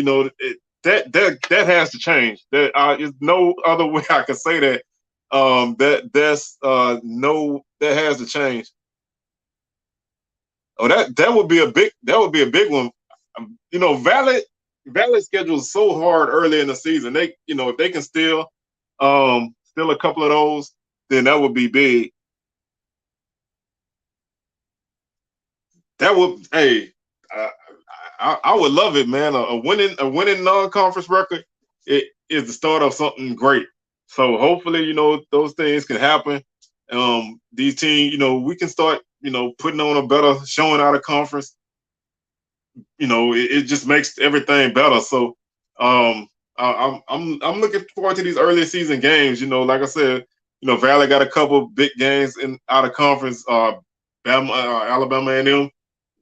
has to change. There's no other way I can say that. That has to change. Oh, that would be a big one. Valley schedule is so hard early in the season. If they can steal a couple of those, then that would be big. That would, hey, I would love it, man. A winning non-conference record it is the start of something great. So hopefully, those things can happen. These teams, we can start, putting on a better showing out of conference. It just makes everything better. So I'm looking forward to these early season games. Like I said, Valley got a couple big games in out of conference. Alabama A&M,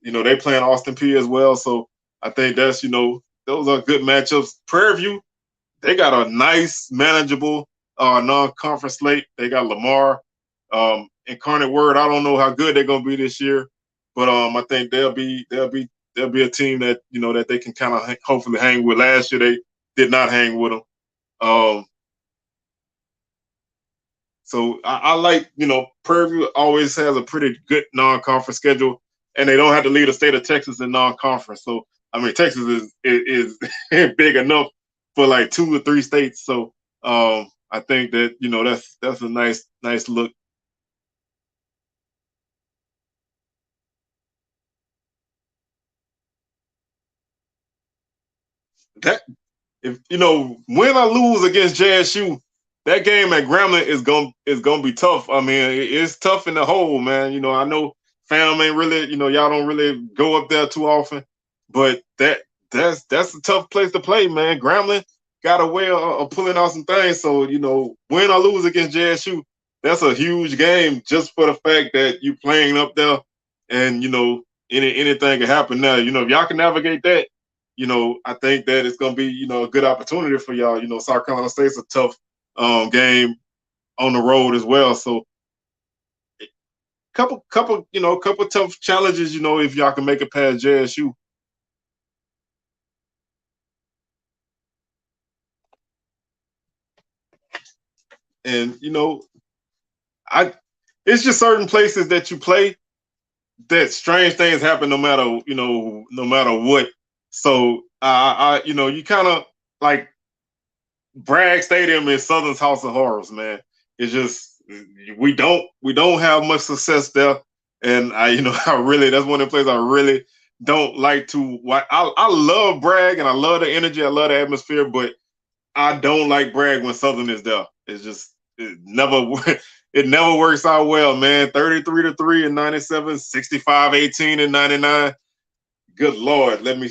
they playing Austin P as well. So I think that's those are good matchups. Prairie View, they got a nice, manageable non-conference slate. They got Lamar, Incarnate Word. I don't know how good they're gonna be this year, but I think they'll be a team that that they can kind of hopefully hang with. Last year they did not hang with them. So I like Prairie View always has a pretty good non-conference schedule, and they don't have to lead the state of Texas in non-conference. So I mean Texas is big enough for like 2 or 3 states. So I think that that's a nice look. That if win or lose against JSU, that game at Grambling is gonna be tough. I mean, it's tough in the hole, man. I know fam ain't really, y'all don't really go up there too often, but that's a tough place to play, man. Grambling got a way of pulling out some things. So win or lose against JSU, that's a huge game just for the fact that you playing up there, and anything can happen now. If y'all can navigate that, I think that it's gonna be, a good opportunity for y'all. South Carolina State's a tough game on the road as well. So couple tough challenges, if y'all can make it past JSU. And I it's just certain places that you play that strange things happen no matter what. So you kind of like Bragg Stadium is Southern's House of Horrors, man. It's just we don't have much success there, and I really that's one of the places I really don't like to watch. I love Bragg and I love the energy, I love the atmosphere, but I don't like Bragg when Southern is there. It's just it never works out well, man. 33-3 in 97, 65-18 in 99. Good Lord, let me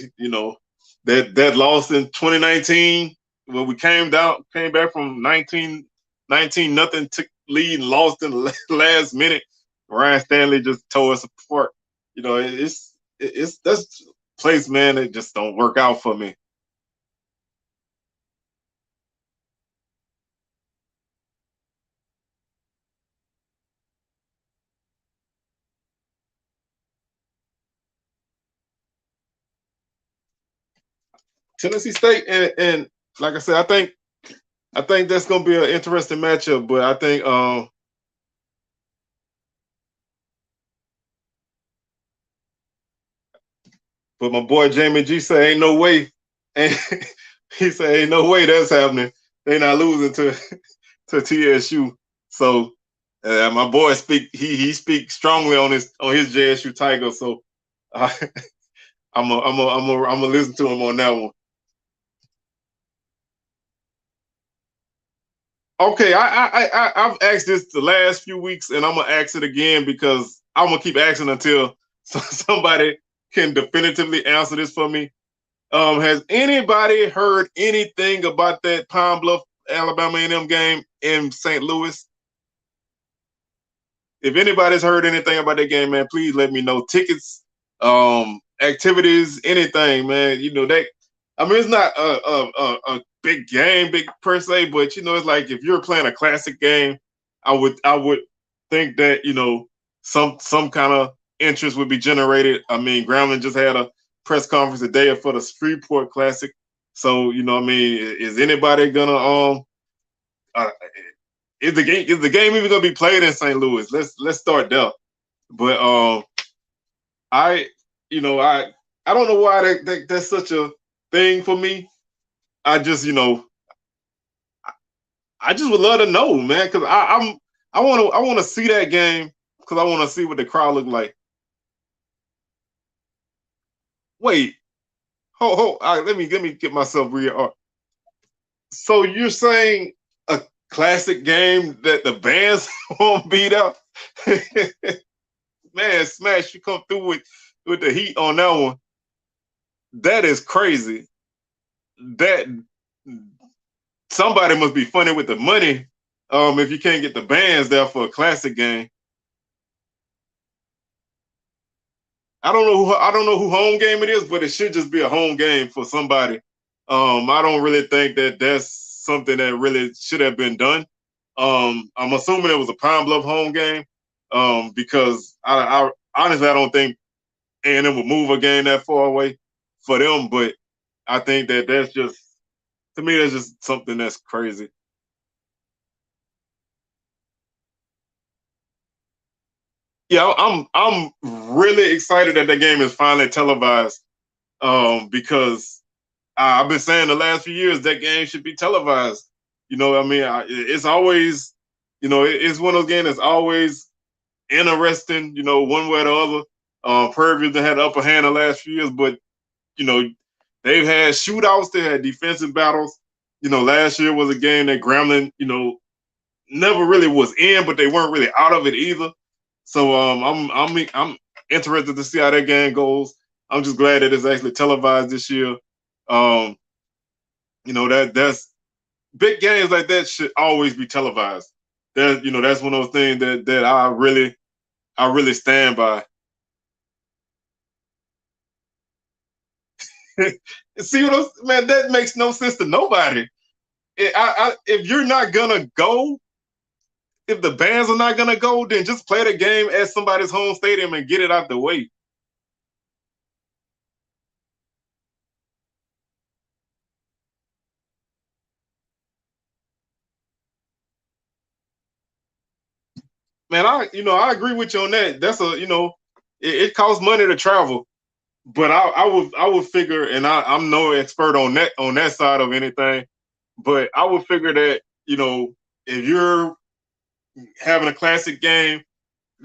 that loss in 2019 when we came back from 19 nothing, took lead and lost in the last minute. Ryan Stanley just tore us apart. It's that's place, man. It just don't work out for me. Tennessee State and like I said, I think that's gonna be an interesting matchup. But I think but my boy Jamie G said ain't no way, and he said ain't no way that's happening. They not losing to TSU. So my boy he speaks strongly on his JSU Tiger. So uh, I'm a listen to him on that one. Okay, I've asked this the last few weeks, and I'm gonna ask it again because I'm gonna keep asking until somebody can definitively answer this for me. Has anybody heard anything about that Pine Bluff Alabama A&M game in St. Louis? If anybody's heard anything about that game, man, please let me know. Tickets, activities, anything, man. That. I mean, it's not a big game, big per se, but it's like if you're playing a classic game, I would think that some kind of interest would be generated. I mean, Grambling just had a press conference today for the Shreveport Classic, so I mean, is anybody gonna uh, is the game even gonna be played in St. Louis? Let's start there. But I I don't know why that's such a thing for me. I just I just would love to know, man, because I want to see that game because I want to see what the crowd look like. Wait, let me get myself real. So you're saying a classic game that the bands won't beat up? Man, Smash, you come through with the heat on that one. That is crazy. That somebody must be funny with the money. If you can't get the bands there for a classic game. I don't know who home game it is, but it should just be a home game for somebody. I don't really think that that's something that really should have been done. I'm assuming it was a Pine Bluff home game, because I honestly I don't think A&M would move a game that far away for them. But I think that that's just, to me, that's just something that's crazy. Yeah, I'm really excited that the game is finally televised. Because I've been saying the last few years that game should be televised. You know, what I mean, it's always, it's one of those games that's always interesting. You know, one way or the other. Prairie View had the upper hand the last few years, but you know, they've had shootouts. They had defensive battles. You know, last year was a game that Grambling, never really was in, but they weren't really out of it either. So I'm interested to see how that game goes. I'm just glad that it's actually televised this year. Um, that's big games like that should always be televised. That's one of those things that I really stand by. See what man? That makes no sense to nobody. If you're not gonna go, if the bands are not gonna go, then just play the game at somebody's home stadium and get it out the way. Man, I agree with you on that. That's it costs money to travel, but I would figure, and I'm no expert on that side of anything, but I would figure that if you're having a classic game,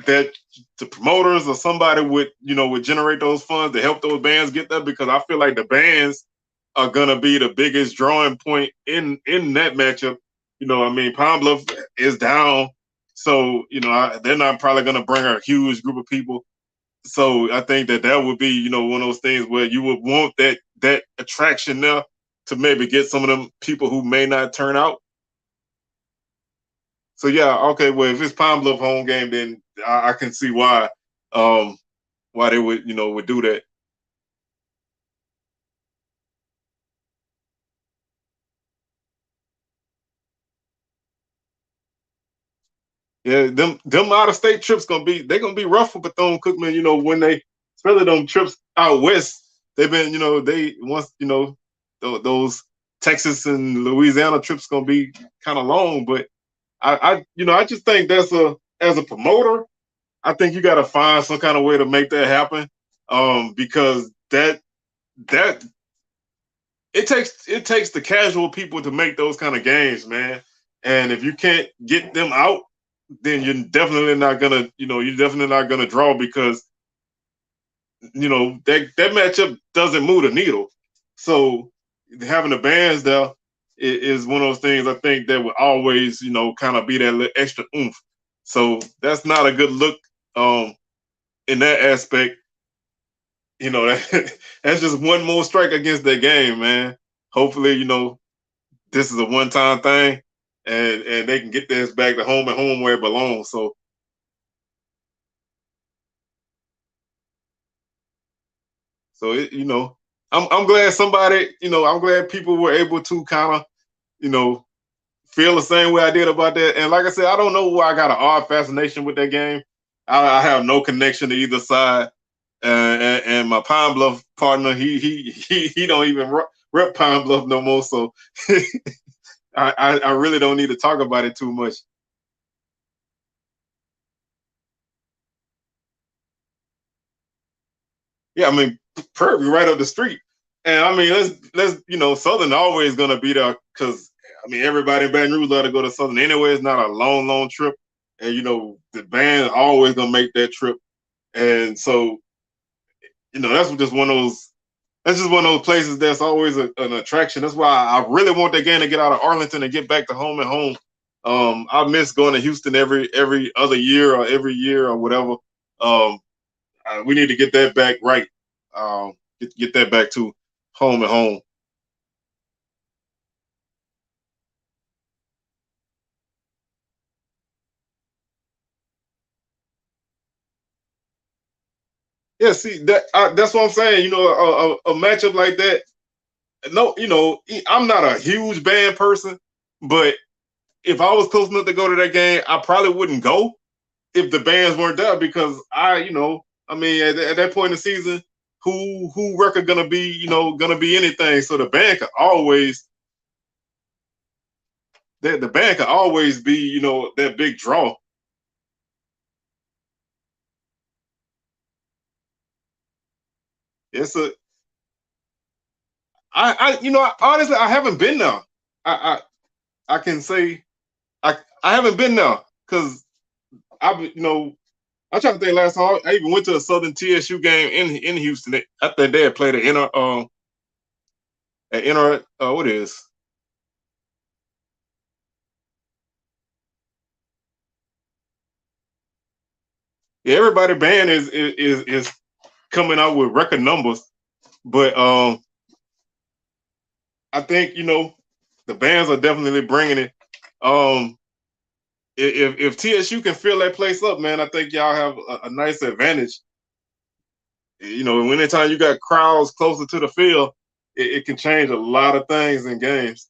that the promoters or somebody would generate those funds to help those bands get there, because I feel like the bands are gonna be the biggest drawing point in that matchup. I mean, Pine Bluff is down, so they're not probably gonna bring a huge group of people. So I think that would be one of those things where you would want that attraction there to maybe get some of them people who may not turn out. So yeah, okay. Well, if it's Pine Bluff home game, then I can see um, why they would do that. Yeah, them out of state trips gonna be rough for Bethune Cookman. When they, especially them trips out west, they've been they once those Texas and Louisiana trips gonna be kind of long. But I just think that's as a promoter, I think you got to find some kind of way to make that happen. Because that it takes the casual people to make those kind of games, man. And if you can't get them out, then you're definitely not gonna draw, because that matchup doesn't move the needle. So having the bands there is one of those things I think that would always kind of be that little extra oomph. So that's not a good look in that aspect. That's just one more strike against that game, man. Hopefully, this is a one-time thing, and they can get this back to home and home where it belongs. So I'm glad I'm glad people were able to kind of you know feel the same way I did about that. And like I said, I don't know why I got an odd fascination with that game. I have no connection to either side. And my Pine Bluff partner, he don't even rep Pine Bluff no more. So I really don't need to talk about it too much. Yeah, I mean, Prairie right up the street. And I mean, let's Southern always gonna be there, because I mean everybody in Baton Rouge love to go to Southern anyway. It's not a long trip, and the band always gonna make that trip. And so that's just one of those. that's just one of those places that's always an attraction. That's why I really want that game to get out of Arlington and get back to home and home. I miss going to Houston every other year or every year or whatever. Um, we need to get that back right. Get that back to home and home. Yeah, see that's what I'm saying. You know, a matchup like that. No, you know, I'm not a huge band person, but if I was close enough to go to that game, I probably wouldn't go if the bands weren't there because I mean, at that point in the season, who record gonna be, gonna be anything. So the band could always be, that big draw. It's a honestly I haven't been there. I can say I haven't been there because I'm trying to think last time I even went to a Southern TSU game in Houston. I think they had played an inner what is yeah, everybody band is coming out with record numbers, but I think the bands are definitely bringing it. Um, if TSU can fill that place up, man, I think y'all have a nice advantage. You know, anytime you got crowds closer to the field, it can change a lot of things in games.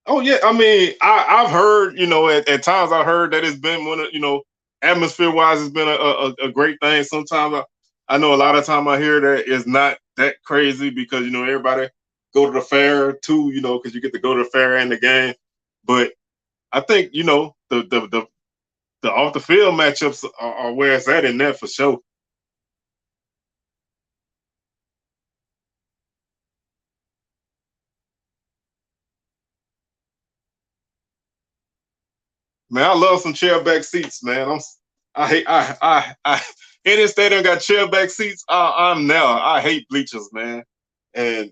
Oh yeah, I mean, I've heard, at times I heard that it's been one of, atmosphere wise, it's been a great thing. Sometimes I know a lot of time I hear that it's not that crazy because everybody go to the fair too, because you get to go to the fair and the game. But I think the off the field matchups are where it's at in there for sure. Man, I love some chairback seats, man. I hate I any stadium got chairback seats. I'm now. I hate bleachers, man. And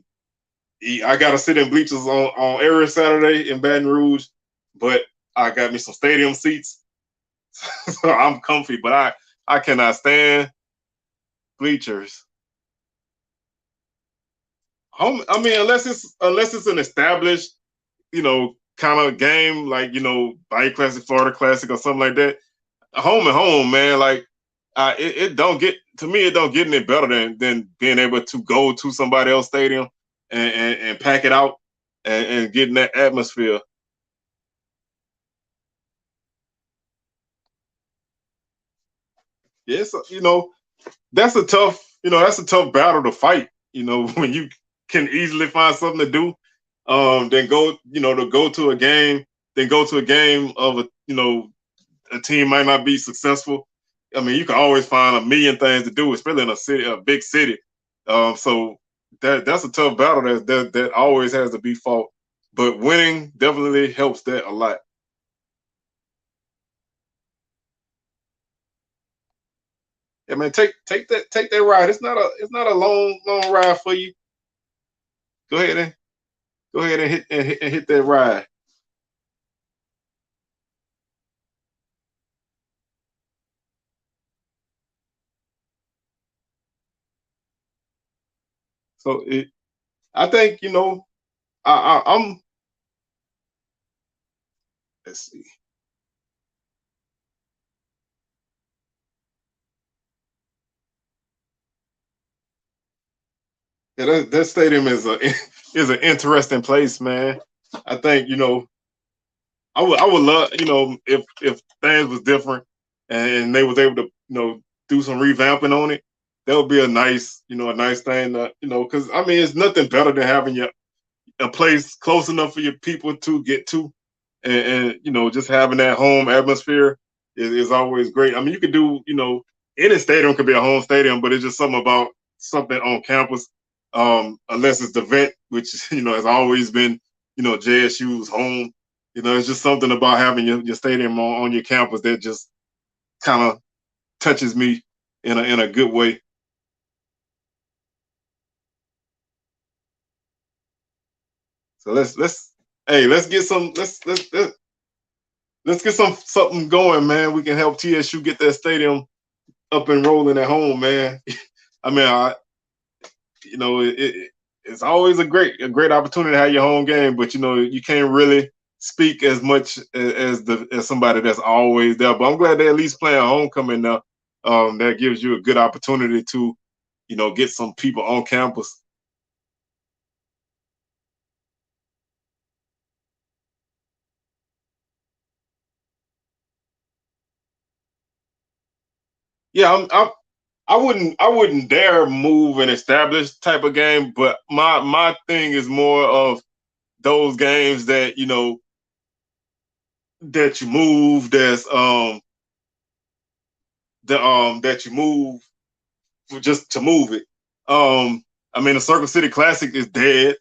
I gotta sit in bleachers on every Saturday in Baton Rouge, but I got me some stadium seats, so I'm comfy. But I cannot stand bleachers. I mean, unless it's an established, kind of game like Bayou Classic, Florida Classic, or something like that. Home and home, man. Like it don't get to me. It don't get any better than being able to go to somebody else's stadium and pack it out and get in that atmosphere. Yes, that's a tough battle to fight. When you can easily find something to do, then go to a game, then go to a game of a team might not be successful. I mean, you can always find a million things to do, especially in a big city. So that's a tough battle that always has to be fought. But winning definitely helps that a lot. I mean, take that ride. It's not a long ride for you. Go ahead and hit that ride. So I think I'm. Let's see. Yeah, that stadium is an interesting place, man. I think I would love if things was different and they was able to do some revamping on it. That would be a nice thing because I mean it's nothing better than having a place close enough for your people to get to, and just having that home atmosphere is always great. I mean you could do any stadium could be a home stadium, but it's just something about something on campus, unless it's the vet, which has always been JSU's home. It's just something about having your stadium on your campus that just kind of touches me in a good way. So let's get some let's get something going, man. We can help TSU get that stadium up and rolling at home, man. I mean, it's always a great opportunity to have your home game, but you can't really speak as much as somebody that's always there. But I'm glad they're at least playing homecoming now. That gives you a good opportunity to get some people on campus. Yeah, I wouldn't dare move an established type of game, but my thing is more of those games that that you move that you move just to move it. I mean, the Circle City Classic is dead.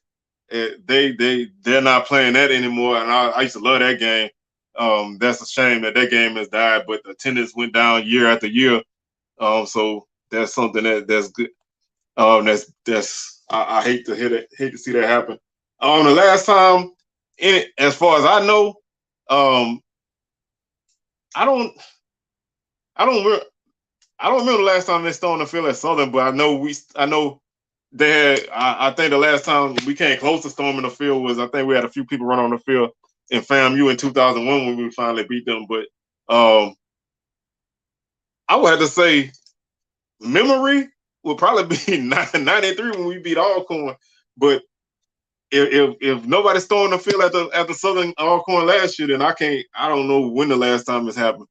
They're not playing that anymore, and I used to love that game. That's a shame that game has died, but the attendance went down year after year. So that's something that's good. That's I hate to hear that, hate to see that happen. The last time in it, as far as I know, um, I don't I don't re- I don't remember the last time they stormed the field at Southern, but I know they had. I think the last time we came close to storming the field was I think we had a few people run on the field in FAMU in 2001 when we finally beat them. But um, I would have to say memory would probably be 93 when we beat Alcorn. But if nobody stormed the field at the Southern Alcorn last year, then I don't know when the last time it's happened.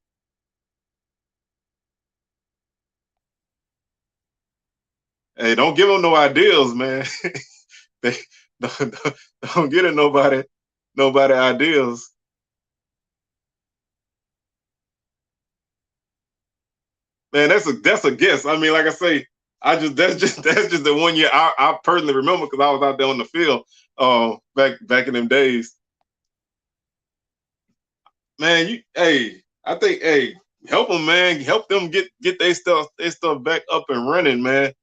Hey, don't give them no ideas, man. they don't get it nobody ideas. Man, that's a guess. I mean, like I say, I just that's just the one year I personally remember because I was out there on the field back in them days. Man, I think help them, man, help them get their stuff back up and running, man.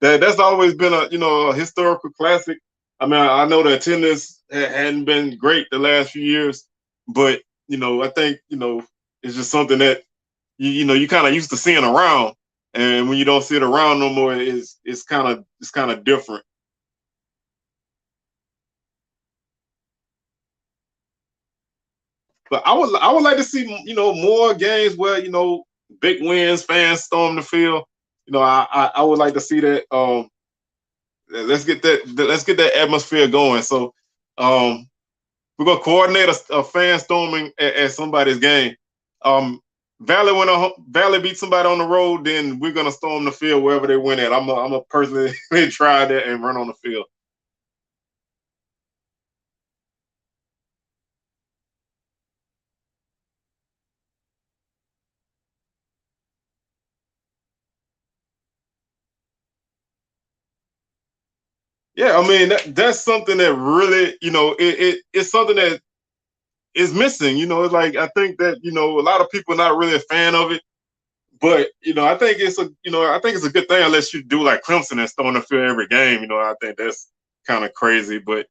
That's always been a historical classic. I mean, I know the attendance hadn't been great the last few years, but I think it's just something that you kind of used to seeing around, and when you don't see it around no more, it's kind of different. But I would like to see more games where big wins, fans storm the field. I would like to see that. Let's get that atmosphere going. So we're gonna coordinate a fan storming at somebody's game. Um, Valley beat somebody on the road, then we're gonna storm the field wherever they win at. I'm a personally try that and run on the field. Yeah, I mean that's something that really it's something that is missing. It's like I think that a lot of people are not really a fan of it. But I think it's a good thing unless you do like Clemson and storm the field every game. I think that's kind of crazy. But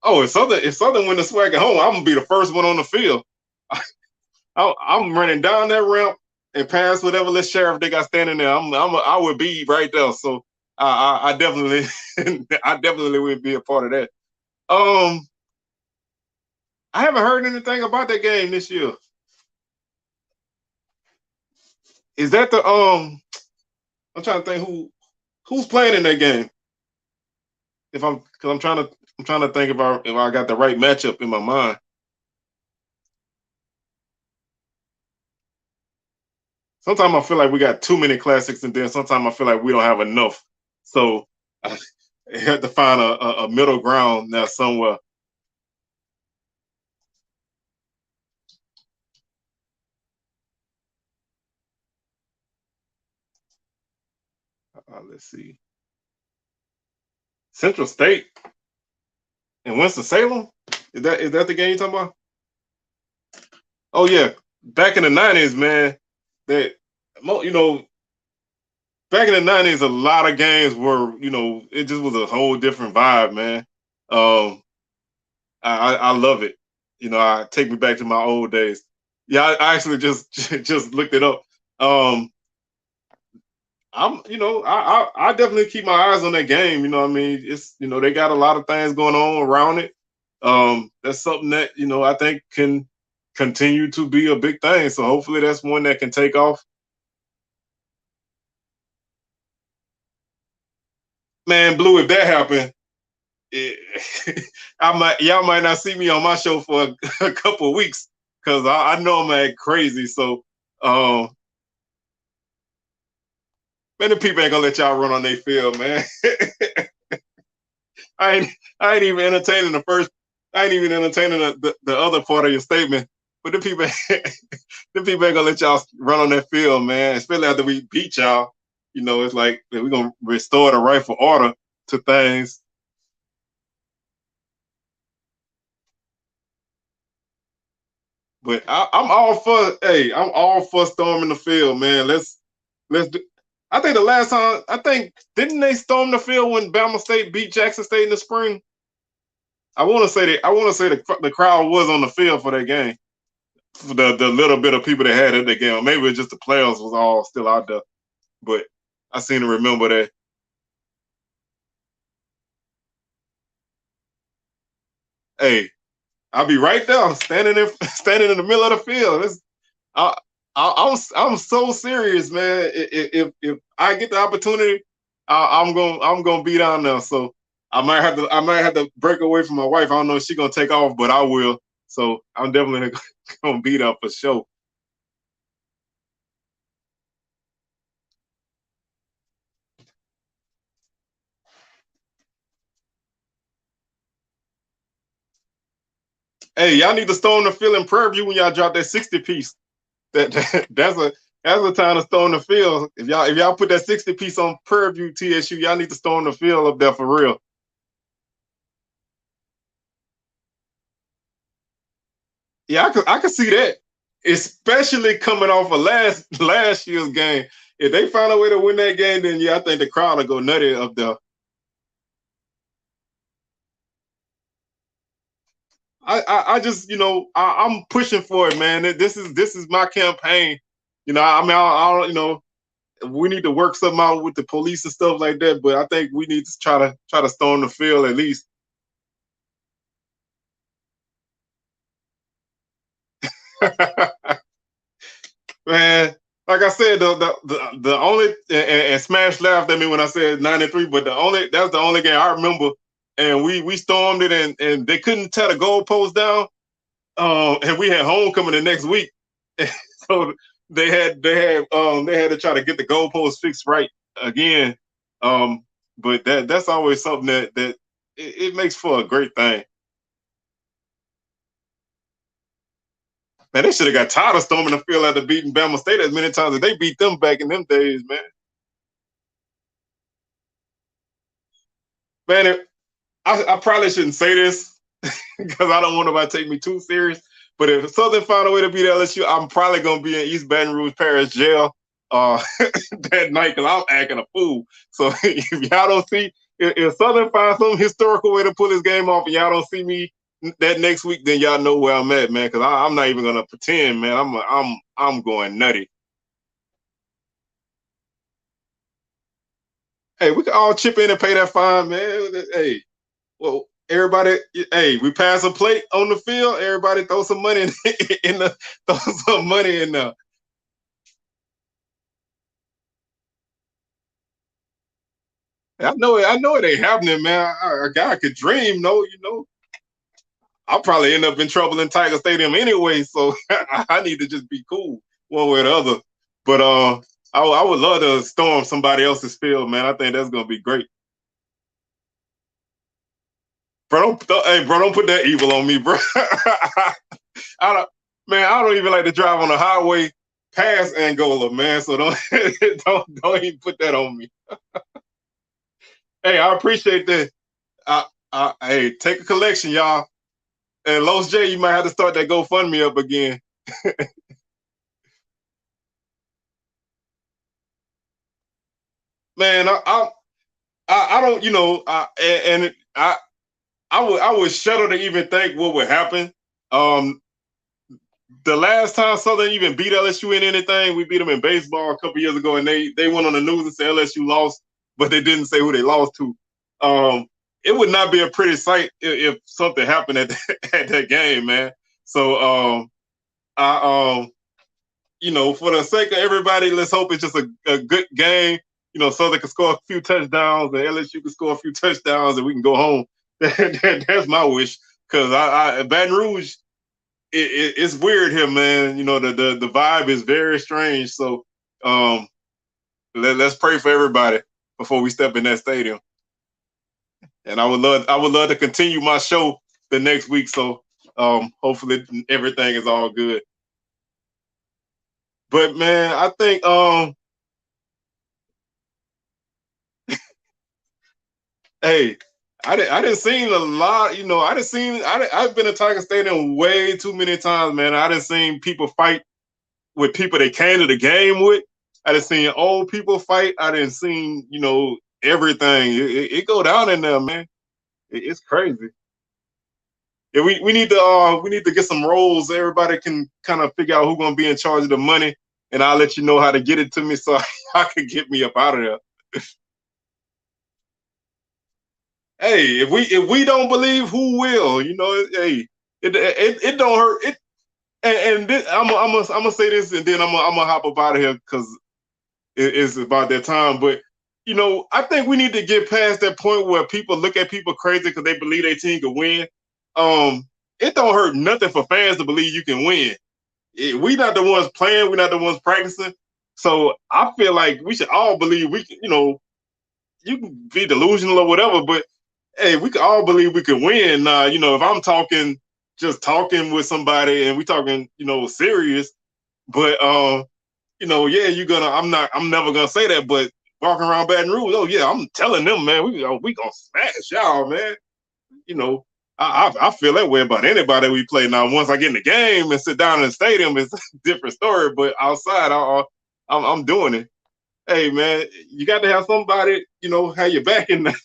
if Southern win the SWAC at home, I'm gonna be the first one on the field. I'm running down that ramp and past whatever little sheriff they got standing there. I would be right there. So I definitely I definitely would be a part of that. Um, I haven't heard anything about that game this year. Is that the I'm trying to think who's playing in that game. If I'm because I'm trying to think if I got the right matchup in my mind. Sometimes I feel like we got too many classics, and then sometimes I feel like we don't have enough. So I had to find a middle ground now somewhere. Let's see. Central State and Winston-Salem. Is that the game you're talking about? Oh yeah, back in the '90s, man. That you know, back in the '90s, a lot of games were, it just was a whole different vibe, man. Um, I love it. I take me back to my old days. Yeah, I actually just just looked it up. Um, I definitely keep my eyes on that game. You know what I mean? It's, they got a lot of things going on around it. That's something that, I think can continue to be a big thing. So hopefully that's one that can take off. Man, Blue, if that happened, y'all might not see me on my show for a couple of weeks because I know I'm act crazy. So, um, man, the people ain't gonna let y'all run on their field, man. I ain't I ain't even entertaining the first. I ain't even entertaining the other part of your statement. But the people, the people ain't gonna let y'all run on that field, man. Especially after we beat y'all. It's like we're gonna restore the rightful order to things. But I'm all for. Hey, I'm all for storming the field, man. Let's do. I think the last time, didn't they storm the field when Bama State beat Jackson State in the spring? I want to say that. I want to say the crowd was on the field for that game. For the little bit of people that had at the game, or maybe it was just the players was all still out there. But I seem to remember that. Hey, I'll be right there, standing in the middle of the field. I, I'm so serious, man. If I get the opportunity, I'm gonna be down there. So I might have to break away from my wife. I don't know if she's gonna take off, but I will. So I'm definitely gonna be there for sure. Hey, y'all need to storm the field in Prairie View when y'all drop that 60 piece. That's a time to storm the field. If y'all put that 60 piece on Prairie View TSU, y'all need to storm the field up there for real. Yeah, I could see that, especially coming off of last year's game. If they find a way to win that game, then yeah, I think the crowd will go nutty up there. I just, I'm pushing for it, man. This is my campaign. I mean, we need to work something out with the police and stuff like that. But I think we need to try to storm the field at least. Man, like I said, the only and Smash laughed at me when I said '93, but that's the only game I remember. And we stormed it, and they couldn't tear the goalpost down. And we had homecoming the next week, so they had to try to get the goalpost fixed right again. But that's always something that it makes for a great thing. Man, they should have got tired of storming the field after beating Bama State as many times as they beat them back in them days, man. Man, I probably shouldn't say this because I don't want nobody to take me too serious. But if Southern find a way to beat LSU, I'm probably gonna be in East Baton Rouge Parish jail that night because I'm acting a fool. So if y'all don't see, if Southern finds some historical way to pull this game off, and y'all don't see me that next week, then y'all know where I'm at, man. Because I'm not even gonna pretend, man. I'm going nutty. Hey, we can all chip in and pay that fine, man. Hey, well, everybody, hey, we pass a plate on the field. Everybody throw some money in the throw some money in there. I know it ain't happening, man. A guy could dream, no, I'll probably end up in trouble in Tiger Stadium anyway. So I need to just be cool one way or the other. But I would love to storm somebody else's field, man. I think that's gonna be great. Hey, bro, don't put that evil on me, bro. I don't, man. I don't even like to drive on the highway. pass Angola, man. So don't don't even put that on me. Hey, I appreciate that. Hey, take a collection, y'all. And Los J, you might have to start that GoFundMe up again. Man, I don't, I would shudder to even think what would happen. Um, the last time Southern even beat LSU in anything, we beat them in baseball a couple years ago, and they went on the news and said LSU lost, but they didn't say who they lost to. It would not be a pretty sight if something happened at at that game, man. So I for the sake of everybody, let's hope it's just a good game. Southern can score a few touchdowns, and LSU can score a few touchdowns, and we can go home. That's my wish. Because Baton Rouge, it's weird here, man. The vibe is very strange. So let's pray for everybody before we step in that stadium. And I would love to continue my show the next week. So hopefully everything is all good. But man, I think hey, I didn't seen a lot. I've been to Tiger Stadium way too many times, man. I didn't seen people fight with people they came to the game with. I didn't seen old people fight. I didn't seen everything. It go down in there, man. It's crazy. Yeah, we need to get some roles. Everybody can kind of figure out who's gonna be in charge of the money, and I'll let you know how to get it to me so I can get me up out of there. Hey, if we don't believe, who will? Hey, it don't hurt. And this, I'm gonna say this, and then I'm gonna hop up out of here because it's about that time. But I think we need to get past that point where people look at people crazy because they believe their team can win. It don't hurt nothing for fans to believe you can win. We not the ones playing. We're not the ones practicing. So I feel like we should all believe we can. You can be delusional or whatever, but hey, we can all believe we can win. If I'm just talking with somebody and we talking, serious, but yeah, I'm never gonna say that, but walking around Baton Rouge, oh yeah, I'm telling them, man, we gonna smash y'all, man. You know, I feel that way about anybody we play. Now, once I get in the game and sit down in the stadium, it's a different story. But outside, I'm doing it. Hey, man, you got to have somebody, have your back in there.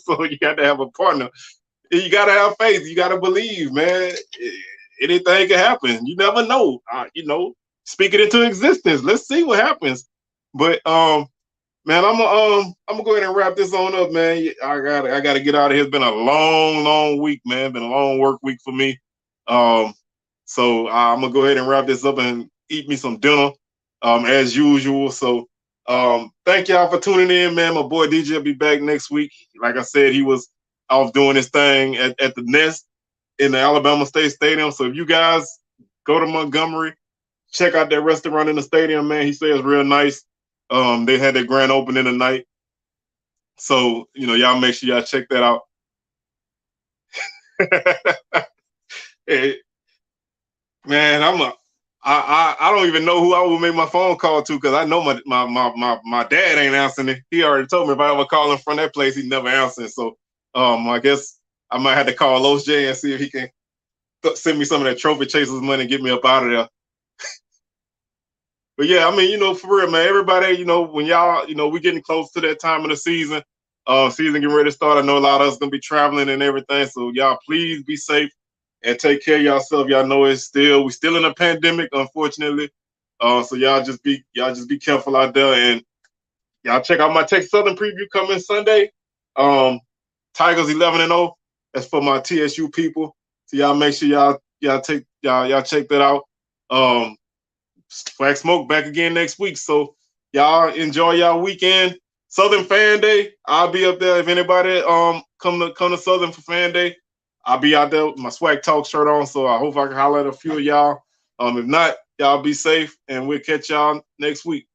So you got to have a partner. You got to have faith. You got to believe, man. Anything can happen. You never know. Speak it into existence. Let's see what happens. But man, I'm gonna go ahead and wrap this on up, man. I gotta get out of here. It's been a long, long week, man. Been a long work week for me. So I'm gonna go ahead and wrap this up and eat me some dinner, as usual. So thank y'all for tuning in, man. My boy DJ will be back next week. Like I said, he was off doing his thing at the Nest in the Alabama State Stadium. So if you guys go to Montgomery, check out that restaurant in the stadium, man. He says real nice. They had their grand opening tonight. So, y'all make sure y'all check that out. Hey, man, I don't even know who I would make my phone call to because I know my dad ain't answering it. He already told me if I ever call him from that place, he never answers. So I guess I might have to call Los J and see if he can send me some of that trophy chasers money and get me up out of there. But yeah, I mean, for real, man, everybody, when y'all, we getting close to that time of the season, season getting ready to start. I know a lot of us gonna be traveling and everything. So y'all please be safe and take care of yourself. Y'all know we're still in a pandemic, unfortunately. So y'all just be careful out there, and y'all check out my Texas Southern preview coming Sunday. Tigers 11-0. That's for my TSU people. So y'all make sure y'all check that out. SWAC Smoke back again next week. So y'all enjoy y'all weekend. Southern Fan Day. I'll be up there. If anybody come to Southern for Fan Day, I'll be out there with my SWAC Talk shirt on. So I hope I can holler at a few of y'all. If not, y'all be safe and we'll catch y'all next week.